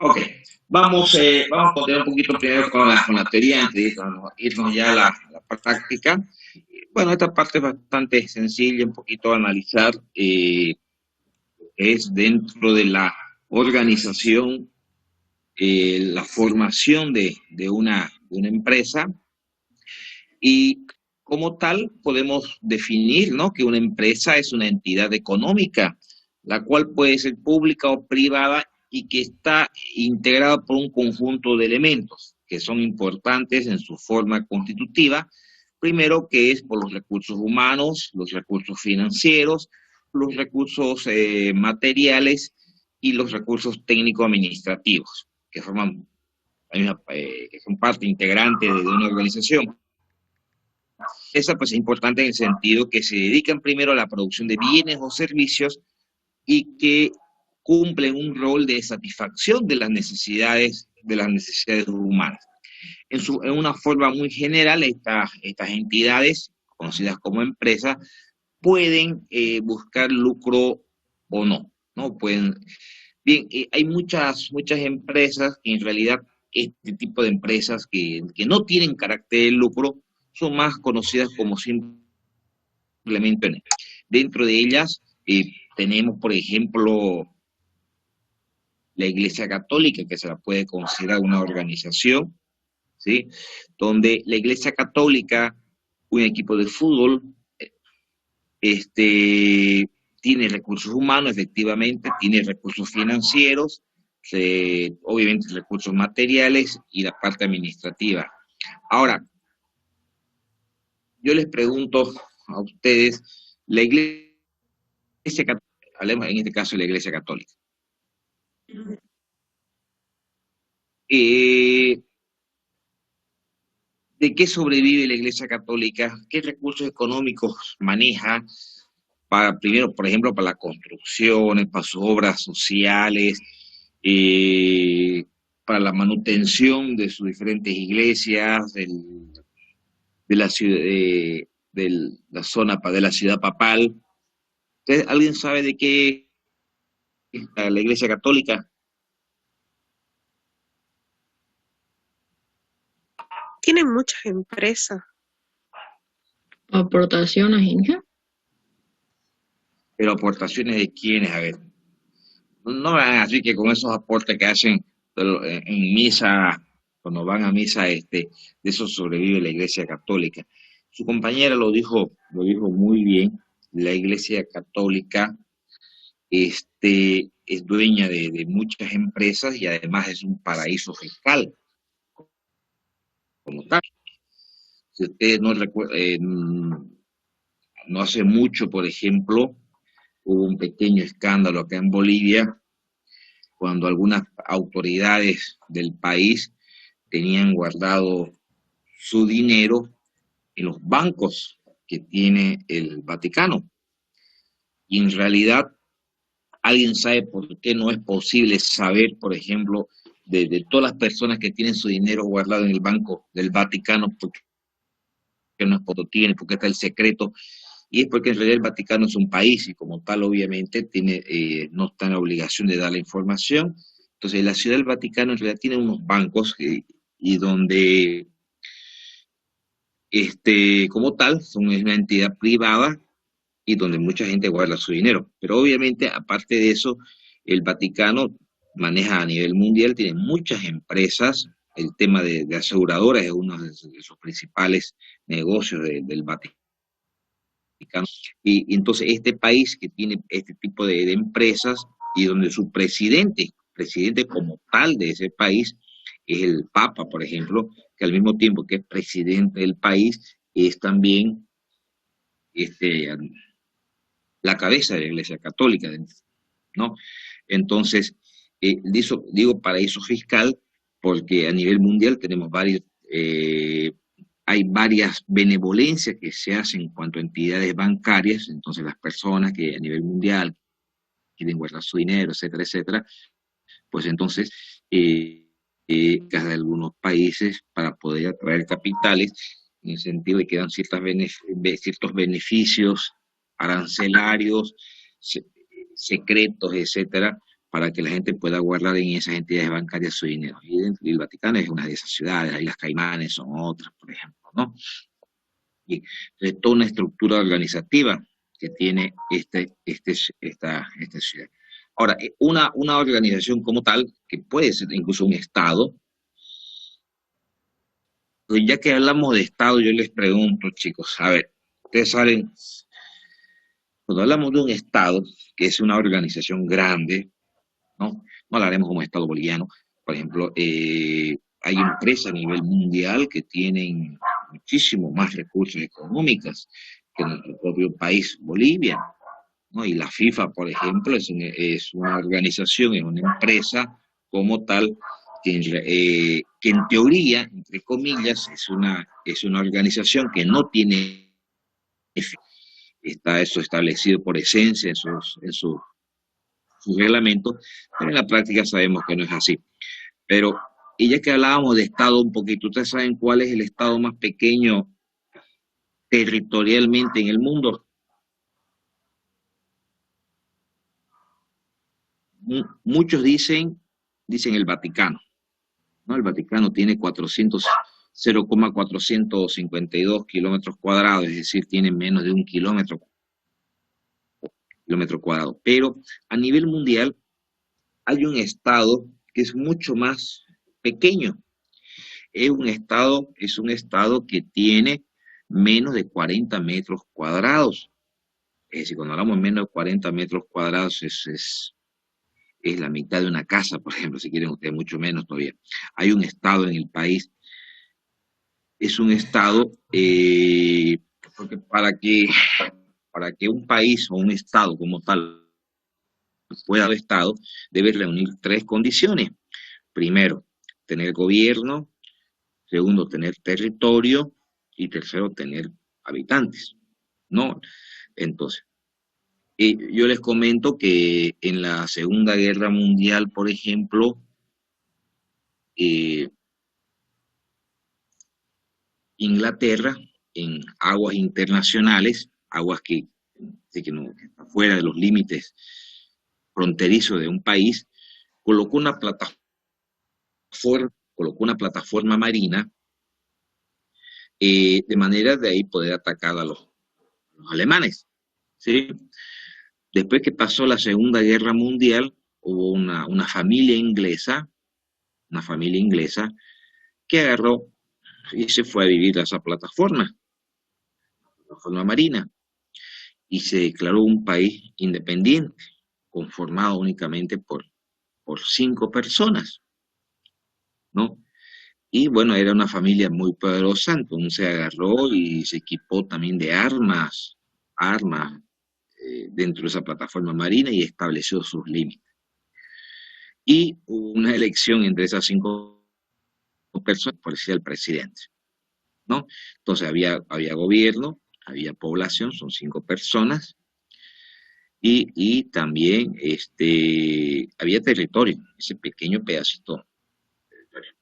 Ok, vamos a continuar un poquito primero con la teoría antes de irnos ya a la práctica. Bueno, esta parte es bastante sencilla, un poquito a analizar. Es dentro de la organización, la formación de una empresa y como tal podemos definir, ¿no?, que una empresa es una entidad económica, la cual puede ser pública o privada y que está integrada por un conjunto de elementos que son importantes en su forma constitutiva. Primero, que es por los recursos humanos, los recursos financieros, los recursos materiales y los recursos técnico-administrativos, que forman que son parte integrante de una organización. Esa pues es importante en el sentido que se dedican primero a la producción de bienes o servicios y que cumplen un rol de satisfacción de las necesidades humanas. En una forma muy general, estas entidades, conocidas como empresas, pueden buscar lucro o no, ¿no? Pueden, bien, hay muchas empresas que en realidad este tipo de empresas que no tienen carácter de lucro son más conocidas como simplemente. Dentro de ellas tenemos, por ejemplo, la Iglesia Católica, que se la puede considerar una organización, ¿sí? Donde la Iglesia Católica, un equipo de fútbol, tiene recursos humanos, efectivamente, tiene recursos financieros, obviamente recursos materiales y la parte administrativa. Ahora, yo les pregunto a ustedes, la Iglesia Católica, hablemos en este caso de la Iglesia Católica, eh, ¿de qué sobrevive la Iglesia Católica? ¿Qué recursos económicos maneja para, primero, por ejemplo, para las construcciones, para sus obras sociales, eh, para la manutención de sus diferentes iglesias, de la ciudad, de la zona de la ciudad papal? ¿Usted, alguien sabe de qué es la Iglesia Católica? Tienen muchas empresas. Aportaciones, Inge. Pero aportaciones de quiénes, a ver. No vean así que con esos aportes que hacen en misa, cuando van a misa, de eso sobrevive la Iglesia Católica. Su compañera lo dijo muy bien. La Iglesia Católica, es dueña de muchas empresas y además es un paraíso fiscal, como tal. Si ustedes no recuerdan, no hace mucho, por ejemplo, hubo un pequeño escándalo acá en Bolivia cuando algunas autoridades del país tenían guardado su dinero en los bancos que tiene el Vaticano. Y en realidad, ¿alguien sabe por qué no es posible saber, por ejemplo, de todas las personas que tienen su dinero guardado en el banco del Vaticano, por qué no es por lo tiene, porque está el secreto? Y es porque en realidad el Vaticano es un país y como tal obviamente no está en la obligación de dar la información. Entonces la ciudad del Vaticano en realidad tiene unos bancos y donde como tal son una entidad privada y donde mucha gente guarda su dinero. Pero obviamente aparte de eso, el Vaticano maneja a nivel mundial, tiene muchas empresas. El tema de aseguradoras es uno de sus principales negocios del Vaticano. Y entonces este país que tiene este tipo de empresas y donde su presidente como tal de ese país, es el Papa, por ejemplo, que al mismo tiempo que es presidente del país, es también este, la cabeza de la Iglesia Católica, ¿no? Entonces, digo paraíso fiscal porque a nivel mundial tenemos hay varias benevolencias que se hacen en cuanto a entidades bancarias, entonces las personas que a nivel mundial quieren guardar su dinero, etcétera, etcétera, pues entonces de algunos países para poder atraer capitales, en el sentido de que dan ciertos beneficios arancelarios, secretos, etcétera, para que la gente pueda guardar en esas entidades bancarias su dinero. Y el Vaticano es una de esas ciudades, ahí las Caimanes son otras, por ejemplo, ¿no? Y entonces, toda una estructura organizativa que tiene esta ciudad. Ahora, una organización como tal, que puede ser incluso un Estado, pues ya que hablamos de Estado, yo les pregunto, chicos, a ver, ustedes saben, cuando hablamos de un Estado, que es una organización grande, ¿no? No hablaremos como Estado boliviano. Por ejemplo, hay empresas a nivel mundial que tienen muchísimo más recursos económicos que nuestro propio país, Bolivia, ¿no? Y la FIFA, por ejemplo, es una organización, es una empresa como tal, que en teoría, entre comillas, es una organización que no tiene, está eso establecido por esencia en sus reglamentos, pero en la práctica sabemos que no es así. Pero, y ya que hablábamos de Estado un poquito, ¿ustedes saben cuál es el Estado más pequeño territorialmente en el mundo? Muchos dicen el Vaticano, ¿no? El Vaticano tiene 0,452 kilómetros cuadrados, es decir, tiene menos de un kilómetro cuadrado. Pero a nivel mundial hay un estado que es mucho más pequeño. Es un estado que tiene menos de 40 metros cuadrados. Es decir, cuando hablamos de menos de 40 metros cuadrados es la mitad de una casa, por ejemplo, si quieren ustedes, mucho menos todavía. Hay un estado en el país, es un estado, porque para que un país o un estado como tal pueda ser estado, debe reunir tres condiciones. Primero, tener gobierno. Segundo, tener territorio. Y tercero, tener habitantes, ¿no? Entonces, yo les comento que en la Segunda Guerra Mundial, por ejemplo, eh, Inglaterra, en aguas internacionales, aguas que está fuera de los límites fronterizos de un país, colocó una plataforma marina, de manera de ahí poder atacar a los alemanes, ¿sí? Después que pasó la Segunda Guerra Mundial, hubo una familia inglesa que agarró y se fue a vivir a esa plataforma marina, y se declaró un país independiente, conformado únicamente por 5 personas, ¿no? Y bueno, era una familia muy poderosa, entonces se agarró y se equipó también de armas dentro de esa plataforma marina y estableció sus límites. Y hubo una elección entre esas 5 personas por ser el presidente, ¿no? Entonces había gobierno, había población, son 5 personas, y también había territorio, ese pequeño pedacito de territorio.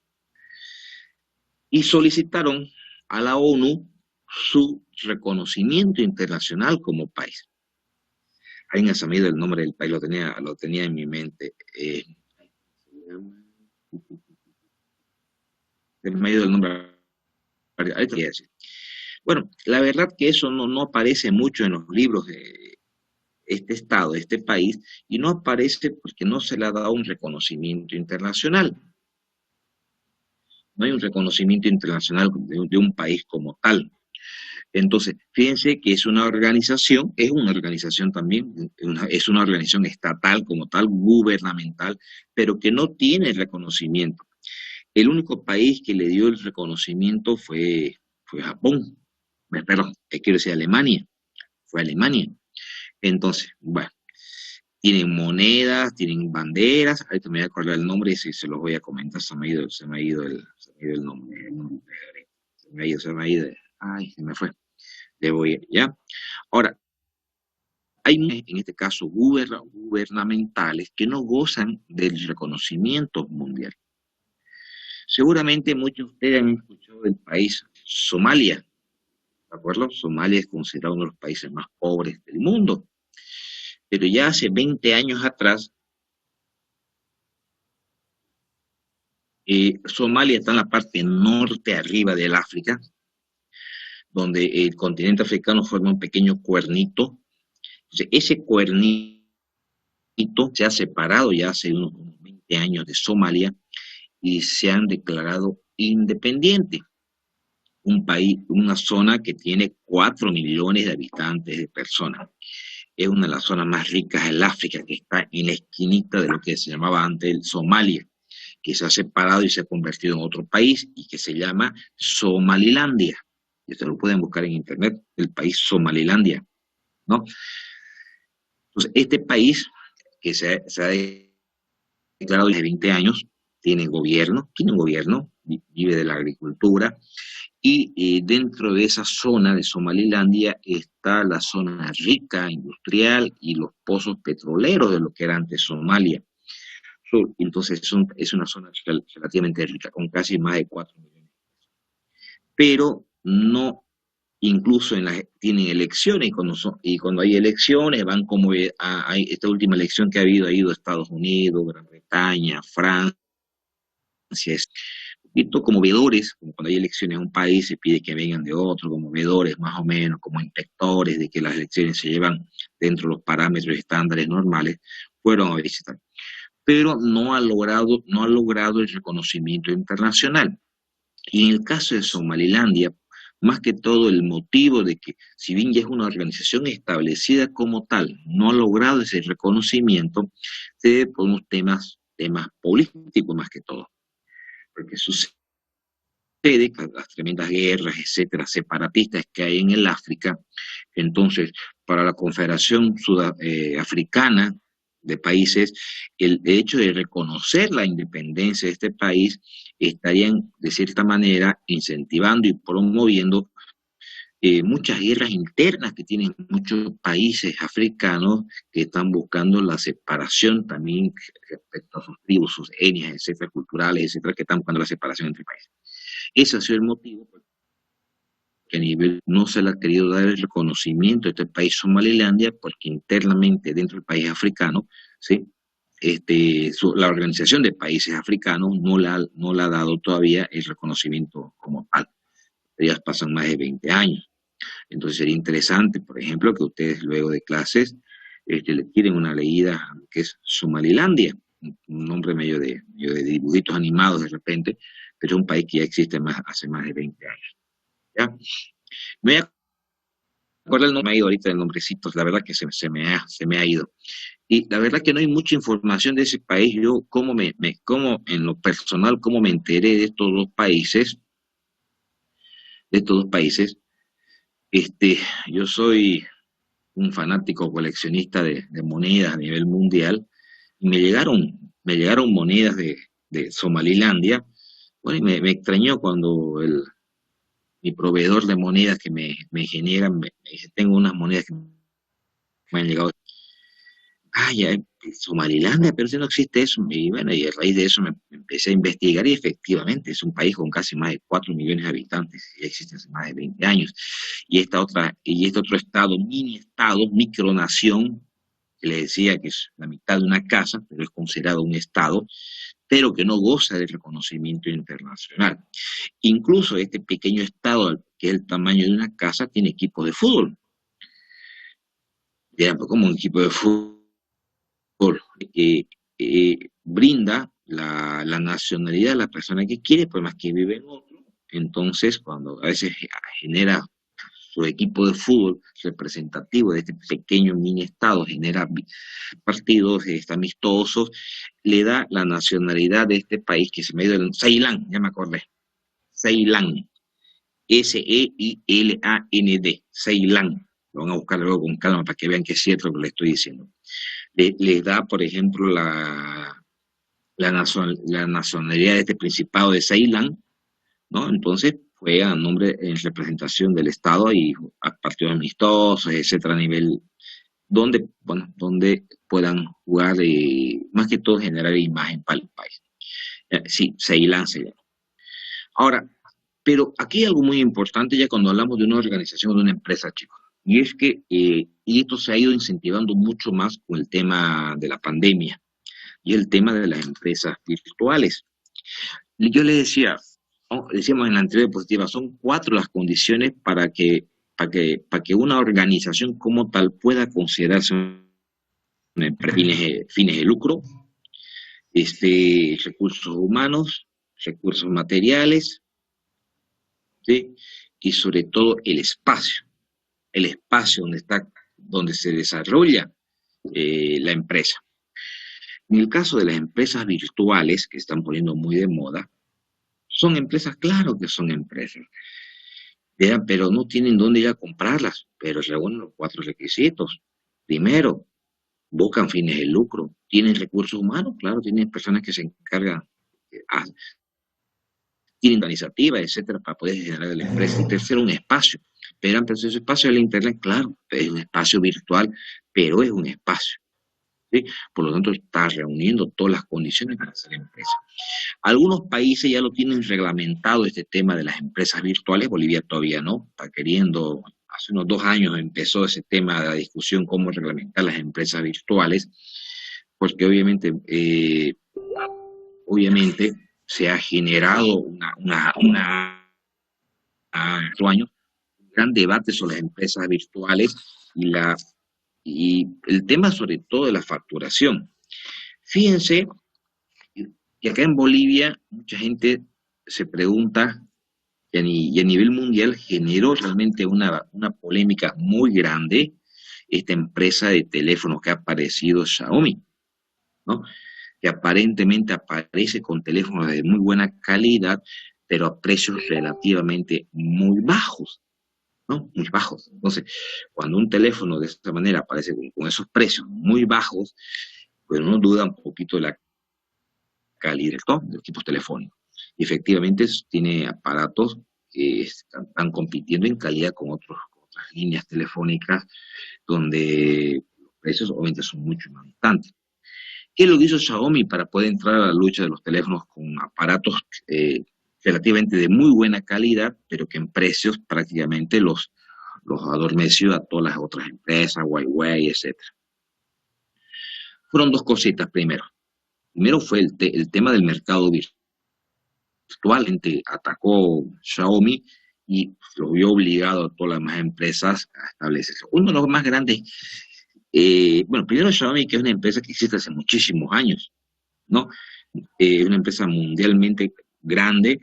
Y solicitaron a la ONU su reconocimiento internacional como país. Alguien ha sabido el nombre del país, lo tenía en mi mente. El medio del nombre. Ahorita voy a decir. Bueno, la verdad que eso no aparece mucho en los libros de este estado, de este país, y no aparece porque no se le ha dado un reconocimiento internacional. No hay un reconocimiento internacional de un país como tal. Entonces, fíjense que es una organización también, es una organización estatal como tal, gubernamental, pero que no tiene reconocimiento. El único país que le dio el reconocimiento fue Japón, perdón, quiero decir Alemania, fue Alemania. Entonces, bueno, tienen monedas, tienen banderas, ahorita me voy a acordar el nombre y si se los voy a comentar, se me ha ido el nombre, ay, se me fue, debo ir, ¿ya? Ahora, hay en este caso gubernamentales que no gozan del reconocimiento mundial. Seguramente muchos de ustedes han escuchado del país Somalia, ¿de acuerdo? Somalia es considerado uno de los países más pobres del mundo, pero ya hace 20 años atrás Somalia está en la parte norte arriba del África, donde el continente africano forma un pequeño cuernito. Entonces, ese cuernito se ha separado ya hace unos 20 años de Somalia y se han declarado independientes. Un país, una zona que tiene 4 millones de habitantes, de personas. Es una de las zonas más ricas del África, que está en la esquinita de lo que se llamaba antes el Somalia, que se ha separado y se ha convertido en otro país y que se llama Somalilandia. Y ustedes lo pueden buscar en internet, el país Somalilandia, ¿no? Entonces, este país que se ha declarado desde 20 años, tiene un gobierno, vive de la agricultura, y dentro de esa zona de Somalilandia está la zona rica, industrial, y los pozos petroleros de lo que era antes Somalia. Entonces es una zona relativamente rica, con casi más de 4 millones. Pero no, incluso tienen elecciones, y cuando hay elecciones van como hay esta última elección que ha ido a Estados Unidos, Gran Bretaña, Francia, visto como veedores, como cuando hay elecciones en un país se pide que vengan de otro, como veedores más o menos, como inspectores de que las elecciones se llevan dentro de los parámetros y estándares normales, fueron a visitar. Pero no ha logrado el reconocimiento internacional. Y en el caso de Somalilandia, más que todo el motivo de que, si bien ya es una organización establecida como tal, no ha logrado ese reconocimiento, se debe por unos temas políticos más que todo. Porque sucede que las tremendas guerras, etcétera, separatistas que hay en el África, entonces, para la Confederación Africana de Países, el hecho de reconocer la independencia de este país estarían, de cierta manera, incentivando y promoviendo muchas guerras internas que tienen muchos países africanos que están buscando la separación también respecto a sus tribus, sus etnias, etcétera, culturales, etcétera, que están buscando la separación entre países. Ese ha sido el motivo que a nivel no se le ha querido dar el reconocimiento a este país Somalilandia, porque internamente dentro del país africano, ¿sí? La Organización de Países Africanos no le ha dado todavía el reconocimiento como tal. Ya pasan más de 20 años. Entonces sería interesante, por ejemplo, que ustedes luego de clases le tiren una leída a lo que es Somalilandia, un nombre medio de dibujitos animados de repente, pero es un país que ya existe hace más de 20 años. ¿Ya? Me voy a acordar el nombre, me ha ido ahorita el nombrecito, la verdad que se me ha ido. Y la verdad que no hay mucha información de ese país. Yo, cómo en lo personal, cómo me enteré de estos dos países, yo soy un fanático coleccionista de monedas a nivel mundial, y me llegaron monedas de Somalilandia. Bueno, y me extrañó cuando mi proveedor de monedas que me genera, me dice, tengo unas monedas que me han llegado. Ya, Somalilandia, pero si no existe eso. Y bueno, y a raíz de eso me empecé a investigar, y efectivamente es un país con casi más de 4 millones de habitantes, y existe hace más de 20 años. Y este otro estado, micronación, que le decía que es la mitad de una casa, pero es considerado un estado, pero que no goza de reconocimiento internacional. Incluso este pequeño estado, que es el tamaño de una casa, tiene equipos de fútbol. Como un equipo de fútbol brinda la nacionalidad a la persona que quiere, por más que vive en otro. Entonces, cuando a veces genera su equipo de fútbol representativo de este pequeño mini estado, genera partidos amistosos, le da la nacionalidad de este país, que se me ha ido el Ceilán, ya me acordé, Ceilán, Seilland, Ceilán. Lo van a buscar luego con calma para que vean que es cierto lo que le estoy diciendo. Les da, por ejemplo, la nacionalidad de este Principado de Ceilán, ¿no? Entonces fue a nombre, en representación del Estado, y a partidos amistosos, etcétera, a nivel donde puedan jugar, más que todo generar imagen para el país. Sí, Ceilán se llama. Ahora, pero aquí hay algo muy importante ya cuando hablamos de una organización o de una empresa, chicos. Y es que, y esto se ha ido incentivando mucho más con el tema de la pandemia y el tema de las empresas virtuales. Yo le decía, decíamos en la anterior diapositiva, son cuatro las condiciones para que una organización como tal pueda considerarse una empresa. Fines de lucro, recursos humanos, recursos materiales, ¿sí? Y sobre todo el espacio donde se desarrolla la empresa. En el caso de las empresas virtuales, que están poniendo muy de moda, son empresas, claro que son empresas, pero no tienen dónde ir a comprarlas, pero reúnen los cuatro requisitos. Primero, buscan fines de lucro, tienen recursos humanos, claro, tienen personas que se encargan, ah, tienen iniciativa, etcétera, para poder generar la empresa. Y tercero, un espacio. Pero ese espacio del Internet, claro, es un espacio virtual, pero es un espacio. ¿Sí? Por lo tanto, está reuniendo todas las condiciones para hacer empresa. Algunos países ya lo tienen reglamentado este tema de las empresas virtuales, Bolivia todavía no, está queriendo, hace unos 2 años empezó ese tema de la discusión cómo reglamentar las empresas virtuales, porque obviamente se ha generado años un gran debate sobre las empresas virtuales y el tema sobre todo de la facturación. Fíjense que acá en Bolivia mucha gente se pregunta y a nivel mundial generó realmente una polémica muy grande esta empresa de teléfonos que ha aparecido, Xiaomi, ¿no? Que aparentemente aparece con teléfonos de muy buena calidad, pero a precios relativamente muy bajos, ¿no? Muy bajos. Entonces, cuando un teléfono de esta manera aparece con esos precios muy bajos, pues uno duda un poquito de la calidad de los equipos telefónicos. Y efectivamente tiene aparatos que están compitiendo en calidad con otras líneas telefónicas donde los precios obviamente son mucho más distantes. ¿Qué es lo que hizo Xiaomi para poder entrar a la lucha de los teléfonos con aparatos relativamente de muy buena calidad, pero que en precios prácticamente los adormeció a todas las otras empresas, Huawei, etcétera? Fueron dos cositas primero. Primero fue el tema del mercado virtual, atacó Xiaomi y lo vio obligado a todas las demás empresas a establecerse. Uno de los más grandes, bueno, primero Xiaomi, que es una empresa que existe hace muchísimos años, ¿no? Una empresa mundialmente grande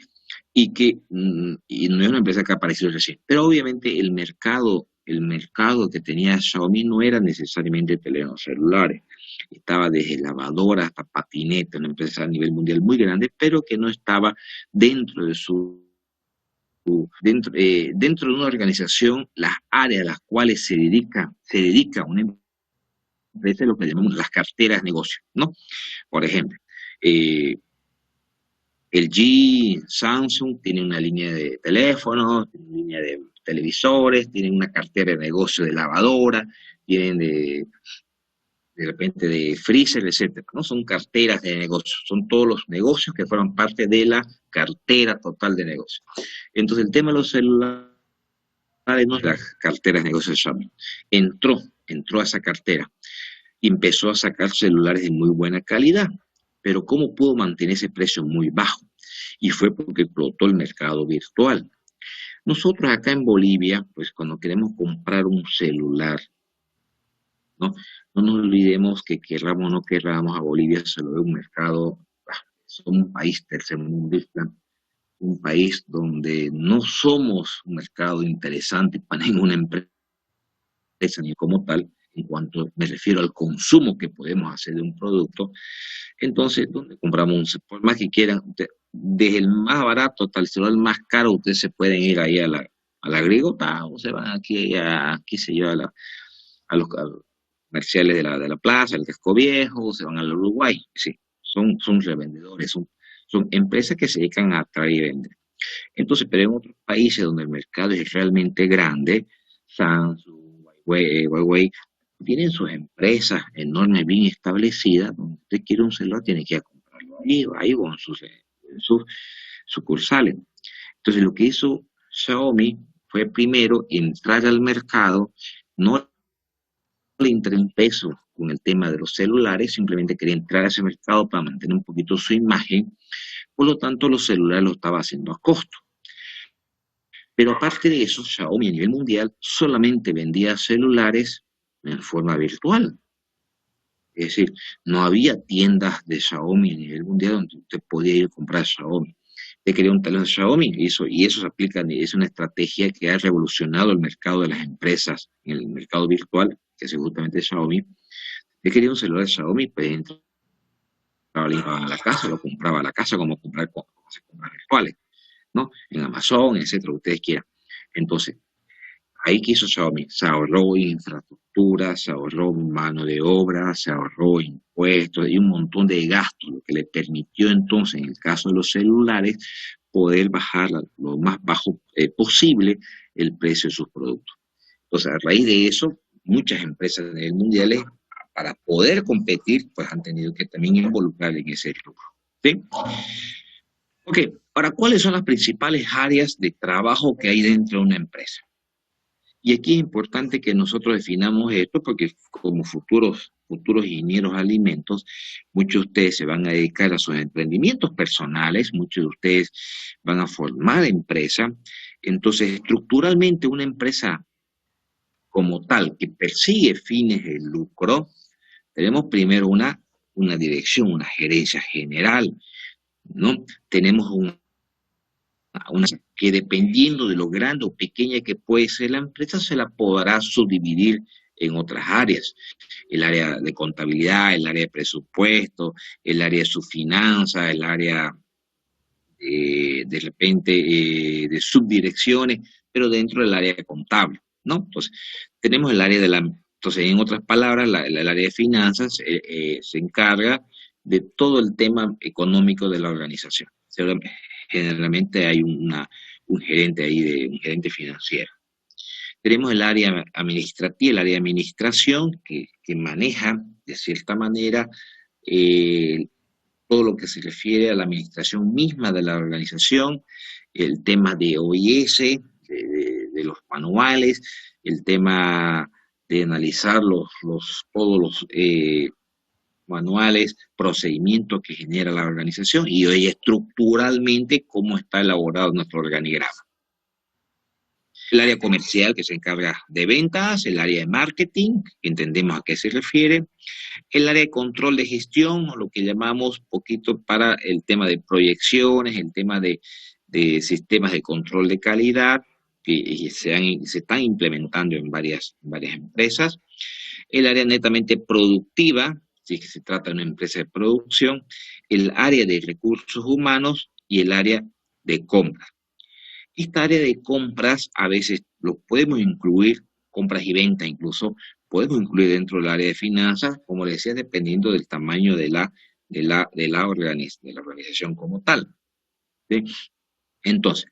y no es una empresa que ha aparecido recién. Pero obviamente el mercado que tenía Xiaomi no era necesariamente teléfonos celulares. Estaba desde lavadoras hasta patineta, una empresa a nivel mundial muy grande, pero que no estaba dentro de dentro de una organización, las áreas a las cuales se dedica una empresa es lo que llamamos las carteras de negocio, ¿no? Por ejemplo, eh, el G, Samsung, tiene una línea de teléfonos, tiene una línea de televisores, tienen una cartera de negocio de lavadora, tienen de repente de freezer, etcétera, ¿no? Son carteras de negocio, son todos los negocios que forman parte de la cartera total de negocio. Entonces el tema de los celulares no es las carteras de negocio de Xiaomi. Entró a esa cartera y empezó a sacar celulares de muy buena calidad. Pero ¿cómo pudo mantener ese precio muy bajo? Y fue porque explotó el mercado virtual. Nosotros acá en Bolivia, pues cuando queremos comprar un celular, ¿no? No nos olvidemos que querramos o no querramos, a Bolivia se lo ve un mercado, es un país tercermundista, un país donde no somos un mercado interesante para ninguna empresa ni como tal, en cuanto me refiero al consumo que podemos hacer de un producto. Entonces, donde compramos, por más que quieran, desde el más barato hasta el celular más caro, ustedes se pueden ir ahí a la Grigota o se van aquí qué sé yo, a los comerciales de la plaza, el Casco Viejo, se van al Uruguay. Sí, son revendedores, son empresas que se dedican a traer y vender. Entonces, pero en otros países donde el mercado es realmente grande, Samsung, Huawei, tienen sus empresas enormes, bien establecidas, donde usted quiere un celular, tiene que ir a comprarlo ahí con sus sucursales. Entonces, lo que hizo Xiaomi fue primero entrar al mercado, no le entré en peso con el tema de los celulares, simplemente quería entrar a ese mercado para mantener un poquito su imagen, Por lo tanto, los celulares lo estaba haciendo a costo. Pero aparte de eso, Xiaomi a nivel mundial solamente vendía celulares en forma virtual. Es decir, no había tiendas de Xiaomi a nivel mundial donde usted podía ir a comprar Xiaomi. Usted quería un teléfono Xiaomi y eso se aplica, es una estrategia que ha revolucionado el mercado de las empresas en el mercado virtual, que es justamente Xiaomi. Usted quería un celular Xiaomi, pues entraba a la casa, lo compraba a la casa como comprar cosas virtuales, ¿no? En Amazon, etcétera, ustedes quieran. Entonces, ahí que hizo Xiaomi, se ahorró infraestructura, se ahorró mano de obra, se ahorró impuestos y un montón de gastos, lo que le permitió entonces, en el caso de los celulares, poder bajar lo más bajo posible el precio de sus productos. Entonces, a raíz de eso, muchas empresas a nivel mundial, para poder competir, pues han tenido que también involucrar en ese rubro. ¿Sí? Ok, ahora, ¿cuáles son las principales áreas de trabajo que hay dentro de una empresa? Y aquí es importante que nosotros definamos esto porque como futuros ingenieros de alimentos, muchos de ustedes se van a dedicar a sus emprendimientos personales, muchos de ustedes van a formar empresa. Entonces, estructuralmente una empresa como tal que persigue fines de lucro, tenemos primero una dirección, una gerencia general, ¿no? Tenemos una que dependiendo de lo grande o pequeña que puede ser la empresa, se la podrá subdividir en otras áreas. El área de contabilidad, el área de presupuesto, el área de sus finanzas, el área de repente de subdirecciones, pero dentro del área contable, ¿no? Entonces, tenemos el área de la... Entonces, en otras palabras, el área de finanzas se encarga de todo el tema económico de la organización. Generalmente hay un gerente ahí, un gerente financiero. Tenemos el área administrativa, el área de administración, que maneja de cierta manera todo lo que se refiere a la administración misma de la organización, el tema de OIS, de los manuales, el tema de analizar todos los manuales, procedimientos que genera la organización y hoy estructuralmente cómo está elaborado nuestro organigrama. El área comercial que se encarga de ventas, el área de marketing, que entendemos a qué se refiere, el área de control de gestión, o lo que llamamos poquito para el tema de proyecciones, el tema de sistemas de control de calidad, que se están implementando en varias empresas, el área netamente productiva, si es que se trata de una empresa de producción, el área de recursos humanos y el área de compras. Esta área de compras a veces lo podemos incluir, compras y ventas incluso, podemos incluir dentro del área de finanzas, como les decía, dependiendo del tamaño de la organización como tal. ¿Sí? Entonces,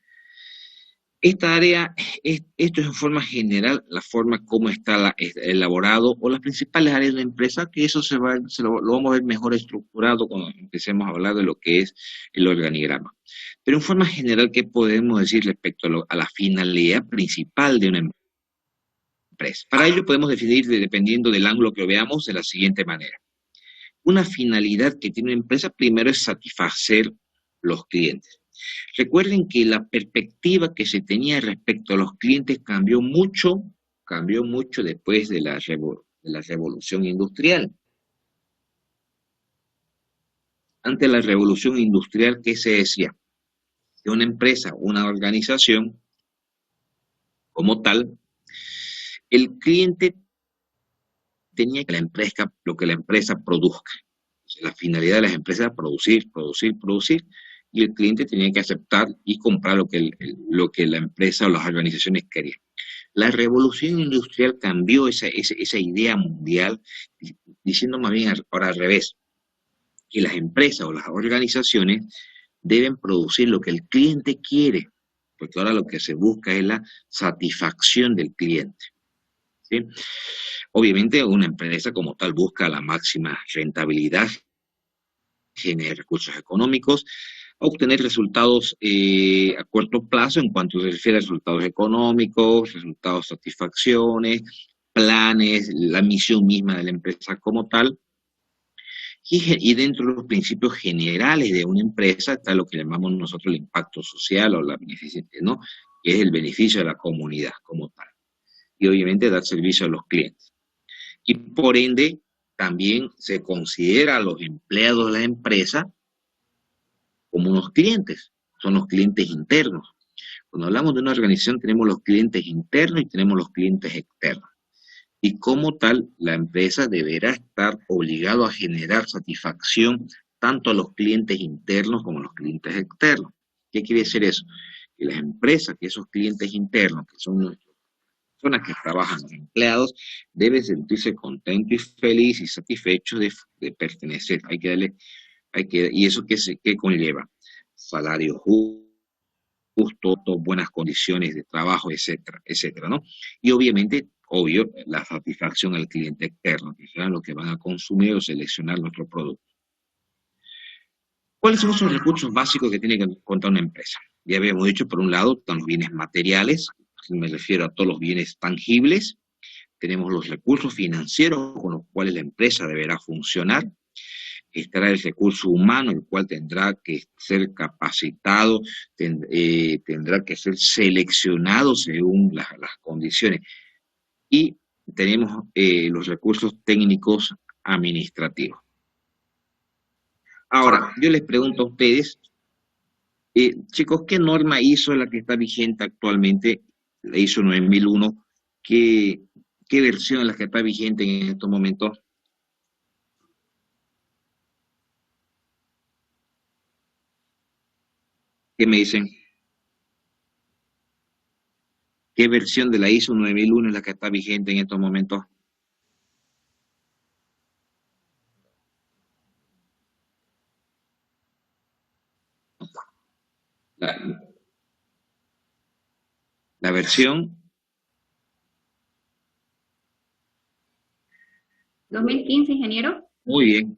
esta área, esto es en forma general, la forma como está elaborado o las principales áreas de la empresa, que eso lo vamos a ver mejor estructurado cuando empecemos a hablar de lo que es el organigrama. Pero en forma general, ¿qué podemos decir respecto a la finalidad principal de una empresa? Para ello podemos definir, dependiendo del ángulo que lo veamos, de la siguiente manera. Una finalidad que tiene una empresa primero es satisfacer los clientes. Recuerden que la perspectiva que se tenía respecto a los clientes cambió mucho después de la revolución industrial. Ante la revolución industrial, ¿qué se decía? Que una empresa, una organización como tal, el cliente tenía que lo que la empresa produzca. La finalidad de las empresas era producir, y el cliente tenía que aceptar y comprar lo que la empresa o las organizaciones querían. La revolución industrial cambió esa idea mundial, diciendo más bien ahora al revés, que las empresas o las organizaciones deben producir lo que el cliente quiere, porque ahora lo que se busca es la satisfacción del cliente. ¿Sí? Obviamente una empresa como tal busca la máxima rentabilidad, generar recursos económicos, obtener resultados a corto plazo en cuanto se refiere a resultados económicos, resultados, satisfacciones, planes, la misión misma de la empresa como tal. Y dentro de los principios generales de una empresa está lo que llamamos nosotros el impacto social o la beneficencia, ¿no? Que es el beneficio de la comunidad como tal. Y obviamente dar servicio a los clientes. Y por ende, también se considera a los empleados de la empresa como unos clientes, son los clientes internos. Cuando hablamos de una organización tenemos los clientes internos y tenemos los clientes externos. Y como tal, la empresa deberá estar obligado a generar satisfacción tanto a los clientes internos como a los clientes externos. ¿Qué quiere decir eso? Que las empresas, que esos clientes internos, que son las personas que trabajan, los empleados, deben sentirse contentos y felices y satisfechos de pertenecer. Y eso qué conlleva salario justo, buenas condiciones de trabajo, etcétera, etcétera, ¿no? Y obviamente, obvio, la satisfacción al cliente externo, que serán los que van a consumir o seleccionar nuestro producto. ¿Cuáles son esos recursos básicos que tiene que contar una empresa? Ya habíamos dicho, por un lado, están los bienes materiales, me refiero a todos los bienes tangibles, tenemos los recursos financieros con los cuales la empresa deberá funcionar, estará el recurso humano, el cual tendrá que ser capacitado, tendrá que ser seleccionado según las condiciones. Y tenemos los recursos técnicos administrativos. Ahora, yo les pregunto a ustedes, chicos, ¿qué norma ISO es la que está vigente actualmente? La ISO 9001, ¿qué versión es la que está vigente en estos momentos? ¿Qué me dicen? ¿Qué versión de la ISO 9001 es la que está vigente en estos momentos? La, la versión 2015, ingeniero. muy bien,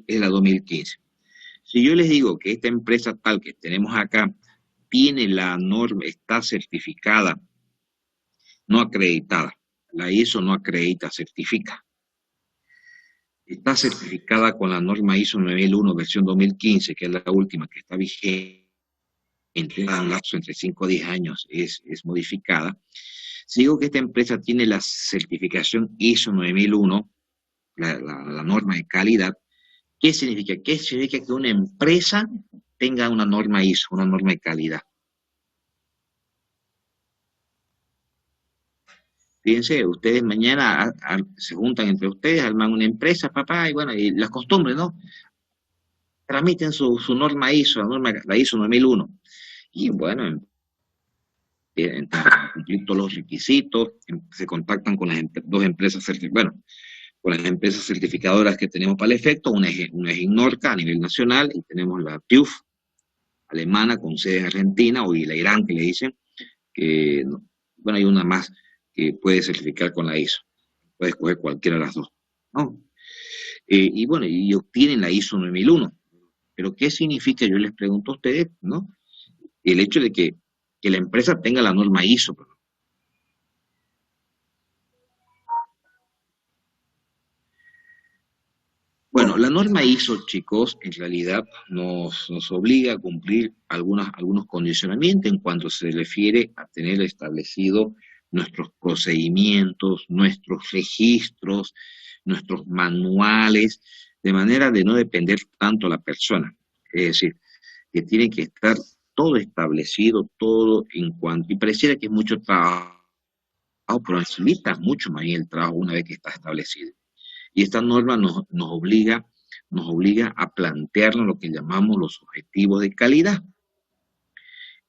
es la 2015. Si yo les digo que esta empresa tal que tenemos acá tiene la norma, está certificada, no acreditada, la ISO no acredita, certifica. Está certificada con la norma ISO 9001 versión 2015, que es la última que está vigente, en un lapso entre 5 a 10 años es modificada. Si digo que esta empresa tiene la certificación ISO 9001, la norma de calidad, ¿qué significa? ¿Qué significa que una empresa tenga una norma ISO, una norma de calidad? Fíjense, ustedes mañana se juntan entre ustedes, arman una empresa, papá, y bueno, y las costumbres, ¿no? Tramiten su norma ISO, la ISO 9001. Y bueno, a cumplir todos los requisitos, se contactan con las dos empresas certificadoras, bueno, con las empresas certificadoras que tenemos para el efecto, una es Ignorca a nivel nacional y tenemos la TÜV alemana con sede en Argentina o y la Irán que le dicen, que bueno, hay una más que puede certificar con la ISO, puede escoger cualquiera de las dos, ¿no? Y bueno, y obtienen la ISO 9001. Pero ¿qué significa? Yo les pregunto a ustedes, ¿no? El hecho de que la empresa tenga la norma ISO. Bueno, la norma ISO, chicos, en realidad nos obliga a cumplir algunos condicionamientos en cuanto se refiere a tener establecido nuestros procedimientos, nuestros registros, nuestros manuales, de manera de no depender tanto de la persona. Es decir, que tiene que estar todo establecido, todo en cuanto, y pareciera que es mucho trabajo, pero facilita mucho más bien el trabajo una vez que está establecido. Y esta norma nos obliga a plantearnos lo que llamamos los objetivos de calidad.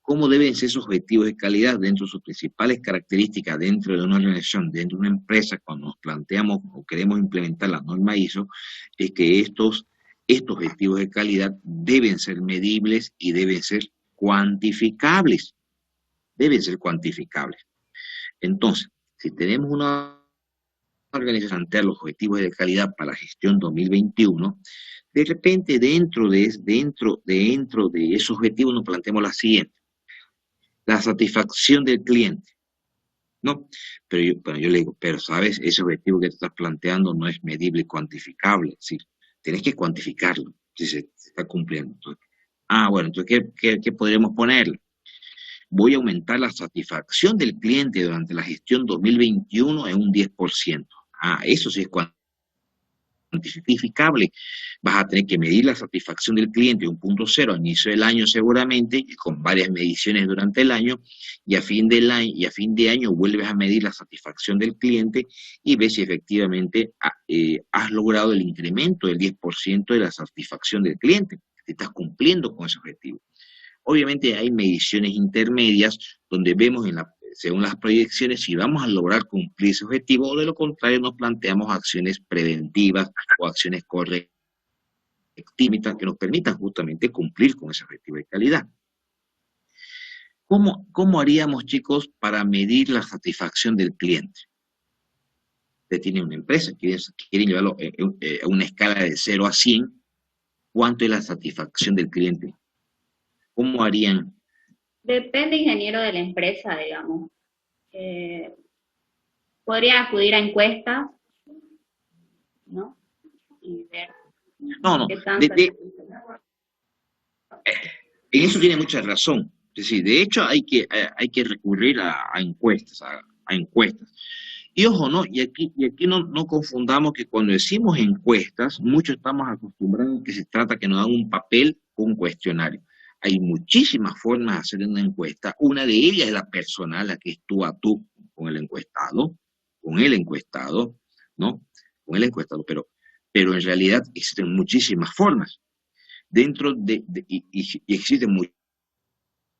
¿Cómo deben ser esos objetivos de calidad dentro de sus principales características dentro de una organización, dentro de una empresa, cuando nos planteamos o queremos implementar la norma ISO? Es que estos objetivos de calidad deben ser medibles y deben ser cuantificables. Deben ser cuantificables. Entonces, si tenemos una organización plantea los objetivos de calidad para la gestión 2021, de repente dentro de esos objetivos nos planteamos la siguiente: la satisfacción del cliente, ¿no? Pero yo le digo, pero sabes, ese objetivo que te estás planteando no es medible y cuantificable, es decir, tenés que cuantificarlo, si se está cumpliendo. Entonces, bueno, entonces, ¿qué podríamos ponerle? Voy a aumentar la satisfacción del cliente durante la gestión 2021 en un 10%. Eso sí es cuantificable. Vas a tener que medir la satisfacción del cliente de un punto cero a inicio del año seguramente, y con varias mediciones durante el año, y a fin de año vuelves a medir la satisfacción del cliente y ves si efectivamente has logrado el incremento del 10% de la satisfacción del cliente, si estás cumpliendo con ese objetivo. Obviamente hay mediciones intermedias donde vemos según las proyecciones si vamos a lograr cumplir ese objetivo, o de lo contrario nos planteamos acciones preventivas o acciones correctivas que nos permitan justamente cumplir con ese objetivo de calidad. ¿Cómo haríamos, chicos, para medir la satisfacción del cliente? Usted tiene una empresa, quieren llevarlo a una escala de 0 a 100, ¿cuánto es la satisfacción del cliente? ¿Cómo harían? Depende, ingeniero, de la empresa, digamos. Podría acudir a encuestas, ¿no? Y ver qué tanto... En eso tiene mucha razón. Es decir, de hecho hay que recurrir a encuestas, a encuestas. Y ojo, ¿no? Y aquí no confundamos que cuando decimos encuestas, muchos estamos acostumbrados a que se trata que nos dan un papel o un cuestionario. Hay muchísimas formas de hacer una encuesta. Una de ellas es la personal, la que es tú a tú con el encuestado, ¿no? Con el encuestado, pero en realidad existen muchísimas formas. Y existen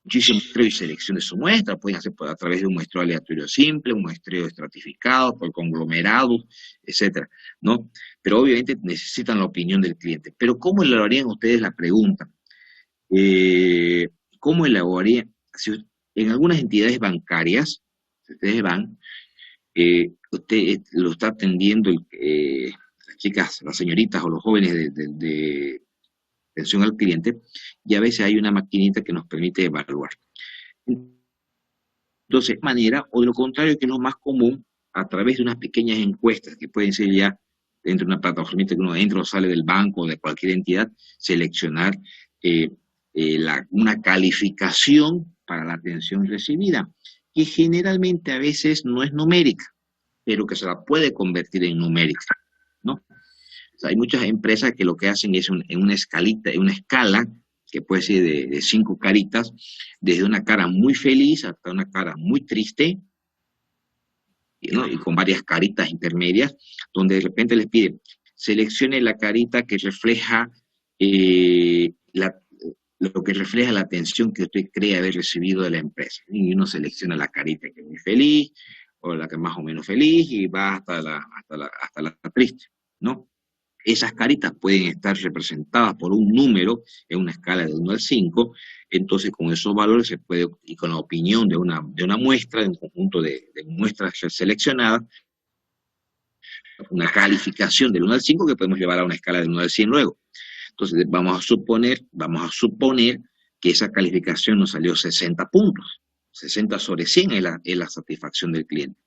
muchísimos muestreos y selección de su muestra, pueden hacer a través de un muestreo aleatorio simple, un muestreo estratificado, por conglomerados, etcétera, ¿no? Pero obviamente necesitan la opinión del cliente. Pero ¿cómo elaborarían ustedes la pregunta? ¿Cómo elaborarían? En algunas entidades bancarias, si ustedes van, usted lo está atendiendo las chicas, las señoritas o los jóvenes de atención al cliente, y a veces hay una maquinita que nos permite evaluar. Entonces, de manera, o de lo contrario, que es lo más común, a través de unas pequeñas encuestas que pueden ser ya dentro de una plataforma que uno entra o sale del banco o de cualquier entidad, seleccionar una calificación para la atención recibida, que generalmente a veces no es numérica, pero que se la puede convertir en numérica, ¿no? O sea, hay muchas empresas que lo que hacen es en una escala que puede ser de 5 caritas, desde una cara muy feliz hasta una cara muy triste, ¿no? Y con varias caritas intermedias, donde de repente les pide, seleccione la carita que refleja lo que refleja la atención que usted cree haber recibido de la empresa. Y uno selecciona la carita que es muy feliz, o la que es más o menos feliz, y va hasta la triste, ¿no? Esas caritas pueden estar representadas por un número en una escala de 1 al 5, entonces con esos valores se puede, y con la opinión de una muestra, de un conjunto de muestras seleccionadas, una calificación del 1 al 5 que podemos llevar a una escala del 1 al 100 luego. Entonces vamos a suponer que esa calificación nos salió 60 puntos, 60 sobre 100 es la satisfacción del cliente.